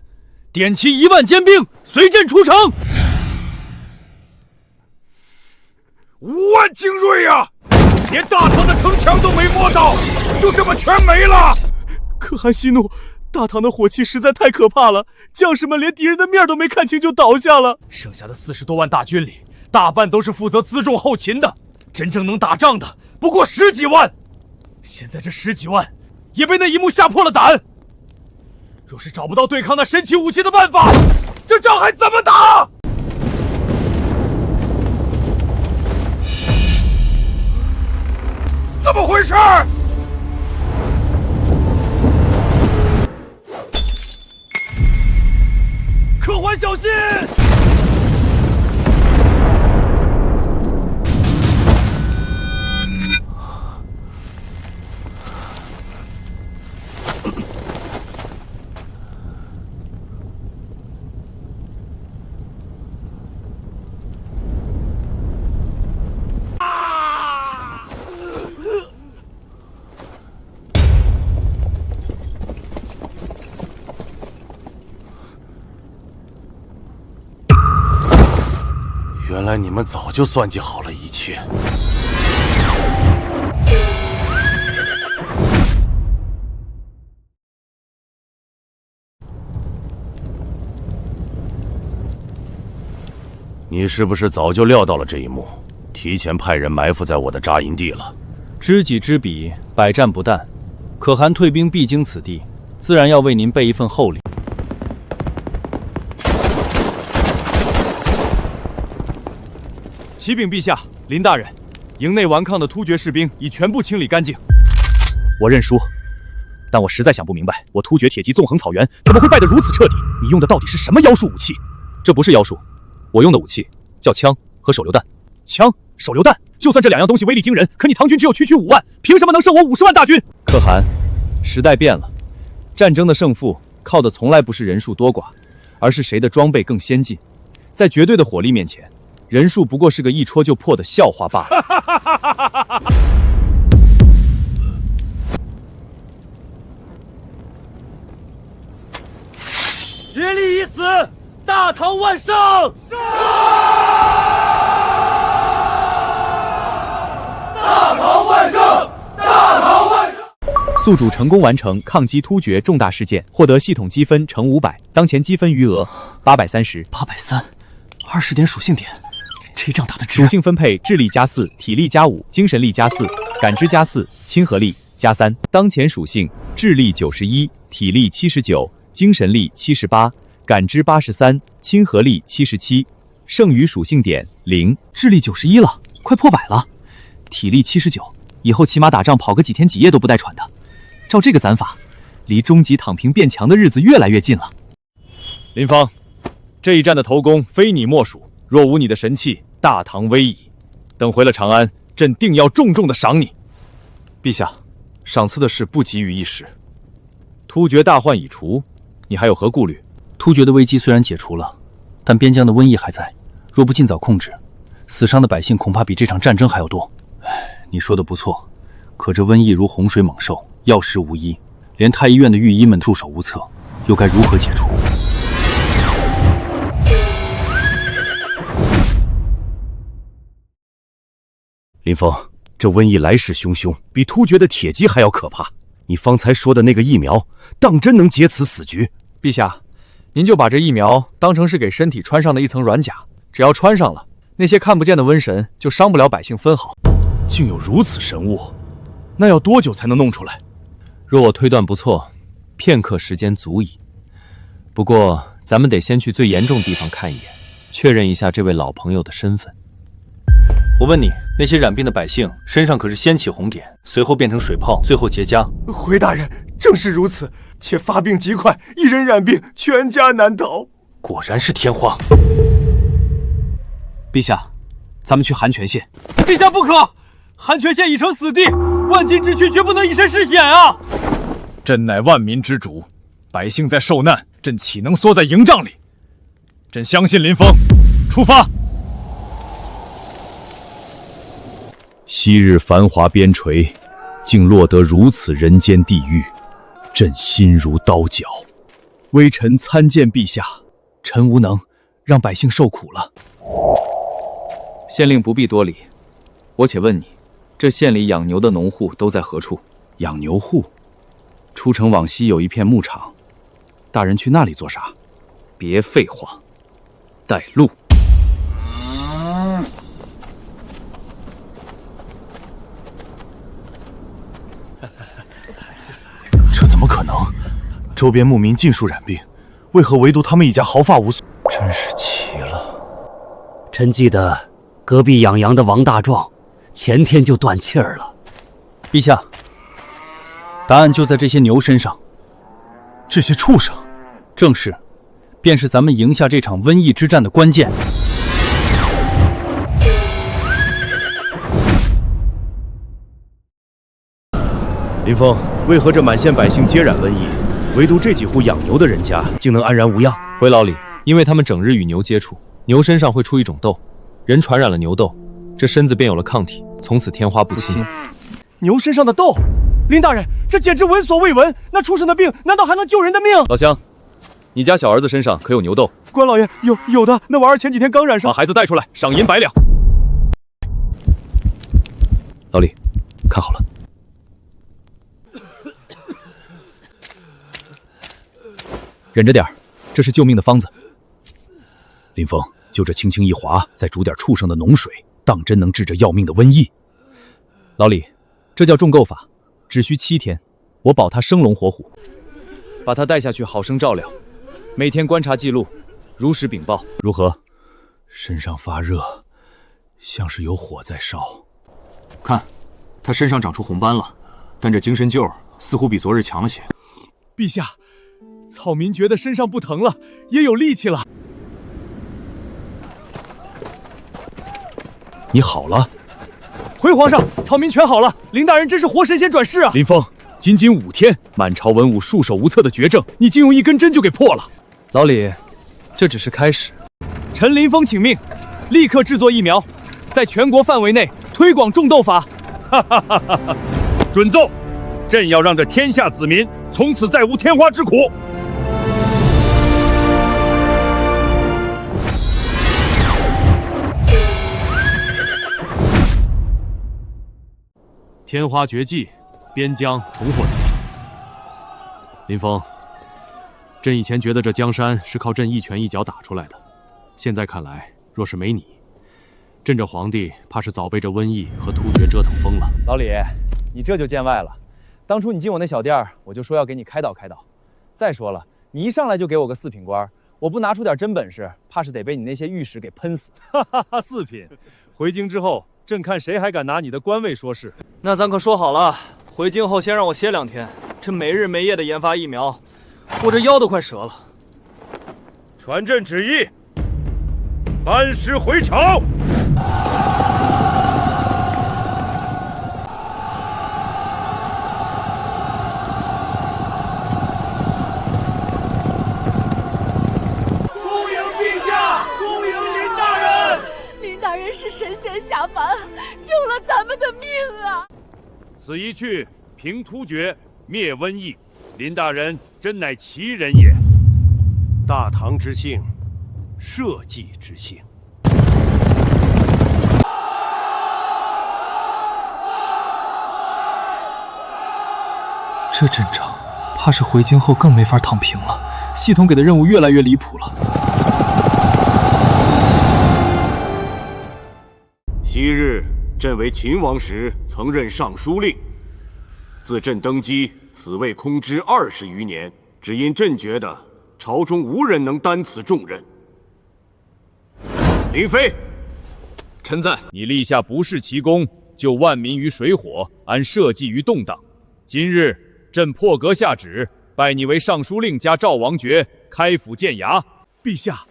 点齐1万坚兵，随朕出城！5万精锐呀！连大唐的城墙都没摸到，就这么全没了！可汗息怒，大唐的火气实在太可怕了，将士们连敌人的面都没看清就倒下了。剩下的40多万大军里，大半都是负责辎重后勤的，真正能打仗的不过10几万。现在这10几万也被那一幕吓破了胆。若是找不到对抗那神奇武器的办法，这仗还怎么打？怎么回事？可汗小心！原来你们早就算计好了一切。你是不是早就料到了这一幕，提前派人埋伏在我的扎营地了？知己知彼，百战不殆。可汗退兵必经此地，自然要为您备一份厚礼。启禀陛下，林大人，营内顽抗的突厥士兵已全部清理干净。我认输，但我实在想不明白，我突厥铁骑纵横草原怎么会败得如此彻底？你用的到底是什么妖术武器？这不是妖术，我用的武器叫枪和手榴弹。枪、手榴弹，就算这2样东西威力惊人，可你唐军只有区5万，凭什么能胜我50万大军？可汗，时代变了，战争的胜负靠的从来不是人数多寡，而是谁的装备更先进。在绝对的火力面前，人数不过是个一戳就破的笑话罢了。竭力以死，大唐万胜！大唐万胜！大唐万胜！宿主成功完成抗击突厥重大事件，获得系统积分乘500，当前积分余额830。830，20点属性点。这仗打得值。属性分配：智力+4，体力+5，精神力+4，感知+4，亲和力+3。当前属性：智力91，体力79，精神力78，感知83，亲和力77。剩余属性点0。智力91了，快破100了。体力79，以后起码打仗跑个几天几夜都不带喘的。照这个攒法，离终极躺平变强的日子越来越近了。林芳，这一战的头功非你莫属，若无你的神器，大唐危矣。等回了长安，朕定要重重的赏你。陛下，赏赐的事不急于一时。突厥大患已除，你还有何顾虑？突厥的危机虽然解除了，但边疆的瘟疫还在，若不尽早控制，死伤的百姓恐怕比这场战争还要多。你说的不错，可这瘟疫如洪水猛兽，药石无医，连太医院的御医们束手无策，又该如何解除？林峰，这瘟疫来势汹汹，比突厥的铁骑还要可怕。你方才说的那个疫苗，当真能解此死局？陛下，您就把这疫苗当成是给身体穿上的一层软甲，只要穿上了，那些看不见的瘟神就伤不了百姓分毫。竟有如此神物，那要多久才能弄出来？若我推断不错，片刻时间足矣。不过咱们得先去最严重地方看一眼，确认一下这位老朋友的身份。我问你，那些染病的百姓身上可是先起红点，随后变成水泡，最后结痂？回大人，正是如此，且发病极快，一人染病，全家难逃。果然是天荒。陛下，咱们去韩泉县。陛下不可！韩泉县已成死地，万金之躯绝不能以身试险啊！朕乃万民之主，百姓在受难，朕岂能缩在营帐里？朕相信林峰，出发。昔日繁华边陲，竟落得如此人间地狱，朕心如刀绞。微臣参见陛下。臣无能，让百姓受苦了。县令不必多礼，我且问你，这县里养牛的农户都在何处？养牛户？出城往西有一片牧场，大人去那里做啥？别废话，带路。这怎么可能？周边牧民尽数染病，为何唯独他们一家毫发无损？真是奇了。臣记得隔壁养羊的王大壮，前天就断气儿了。陛下，答案就在这些牛身上。这些畜生，正是，便是咱们赢下这场瘟疫之战的关键。林峰，为何这满县百姓皆染瘟疫，唯独这几户养牛的人家竟能安然无恙？回老李，因为他们整日与牛接触，牛身上会出一种痘，人传染了牛痘，这身子便有了抗体，从此天花不侵。牛身上的痘，林大人，这简直闻所未闻！那畜生的病，难道还能救人的命？老乡，你家小儿子身上可有牛痘？关老爷，有的，那娃儿前几天刚染上。把孩子带出来，赏银100两。老李，看好了。忍着点儿，这是救命的方子。林峰，就这轻轻一划，再煮点畜生的脓水，当真能治这要命的瘟疫？老李，这叫重构法，只需7天，我保他生龙活虎。把他带下去，好生照料，每天观察记录，如实禀报。如何？身上发热，像是有火在烧。看，他身上长出红斑了，但这精神劲儿似乎比昨日强了些。陛下，草民觉得身上不疼了，也有力气了。你好了？回皇上，草民全好了。林大人真是活神仙转世啊！林峰，仅仅5天，满朝文武束手无策的绝症，你竟用一根针就给破了。老李，这只是开始。臣林峰请命，立刻制作疫苗，在全国范围内推广种痘法。准奏，朕要让这天下子民从此再无天花之苦。天花绝迹，边疆重获新生。林峰，朕以前觉得这江山是靠朕一拳一脚打出来的，现在看来，若是没你，朕这皇帝怕是早被这瘟疫和突厥折腾疯了。老李，你这就见外了。当初你进我那小店儿，我就说要给你开导开导。再说了，你一上来就给我个4品官，我不拿出点真本事，怕是得被你那些御史给喷死。4品，回京之后，朕看谁还敢拿你的官位说事。那咱可说好了，回京后先让我歇2天，这没日没夜的研发疫苗，我这腰都快折了。传朕旨意，班师回朝。是神仙下凡，救了咱们的命啊！此一去，平突厥，灭瘟疫，林大人真乃奇人也。大唐之幸，社稷之幸。这阵仗，怕是回京后更没法躺平了。系统给的任务越来越离谱了。昔日朕为秦王时，曾任尚书令。自朕登基，此位空知20余年，只因朕觉得朝中无人能担此重任。林飞，臣在。你立下不世奇功，救万民于水火，安社稷于动荡。今日朕破格下旨，拜你为尚书令加赵王爵，开府建衙。陛下，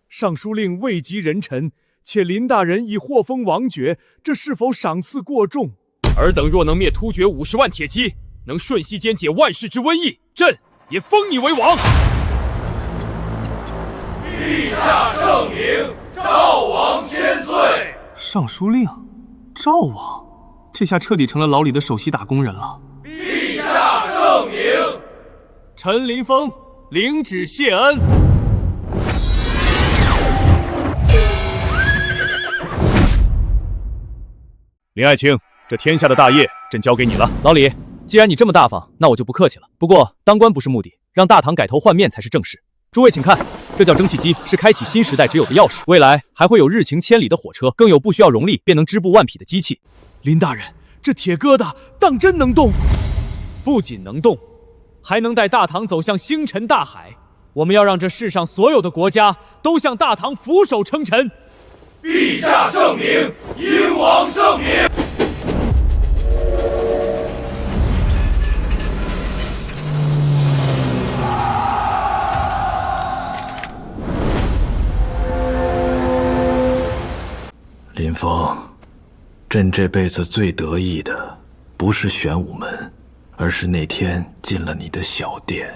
尚书令位极人臣，且林大人已获封王爵，这是否赏赐过重？尔等若能灭突厥50万铁骑，能瞬息间解万世之瘟疫，朕也封你为王。陛下圣明，赵王千岁。尚书令，赵王，这下彻底成了老李的首席打工人了。陛下圣明，臣林峰领旨谢恩。林爱卿，这天下的大业，朕交给你了。老李，既然你这么大方，那我就不客气了。不过当官不是目的，让大唐改头换面才是正事。诸位请看，这叫蒸汽机，是开启新时代只有的钥匙。未来还会有日行千里的火车，更有不需要容力便能织布万匹的机器。林大人，这铁疙瘩当真能动？不仅能动，还能带大唐走向星辰大海。我们要让这世上所有的国家都向大唐俯首称臣。陛下圣明，英王圣明。林峰，朕这辈子最得意的，不是玄武门，而是那天进了你的小殿。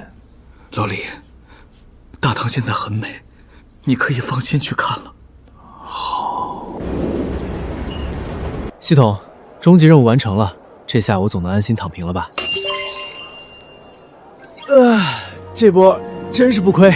老李，大唐现在很美，你可以放心去看了。好。系统，终极任务完成了，这下我总能安心躺平了吧？这波真是不亏。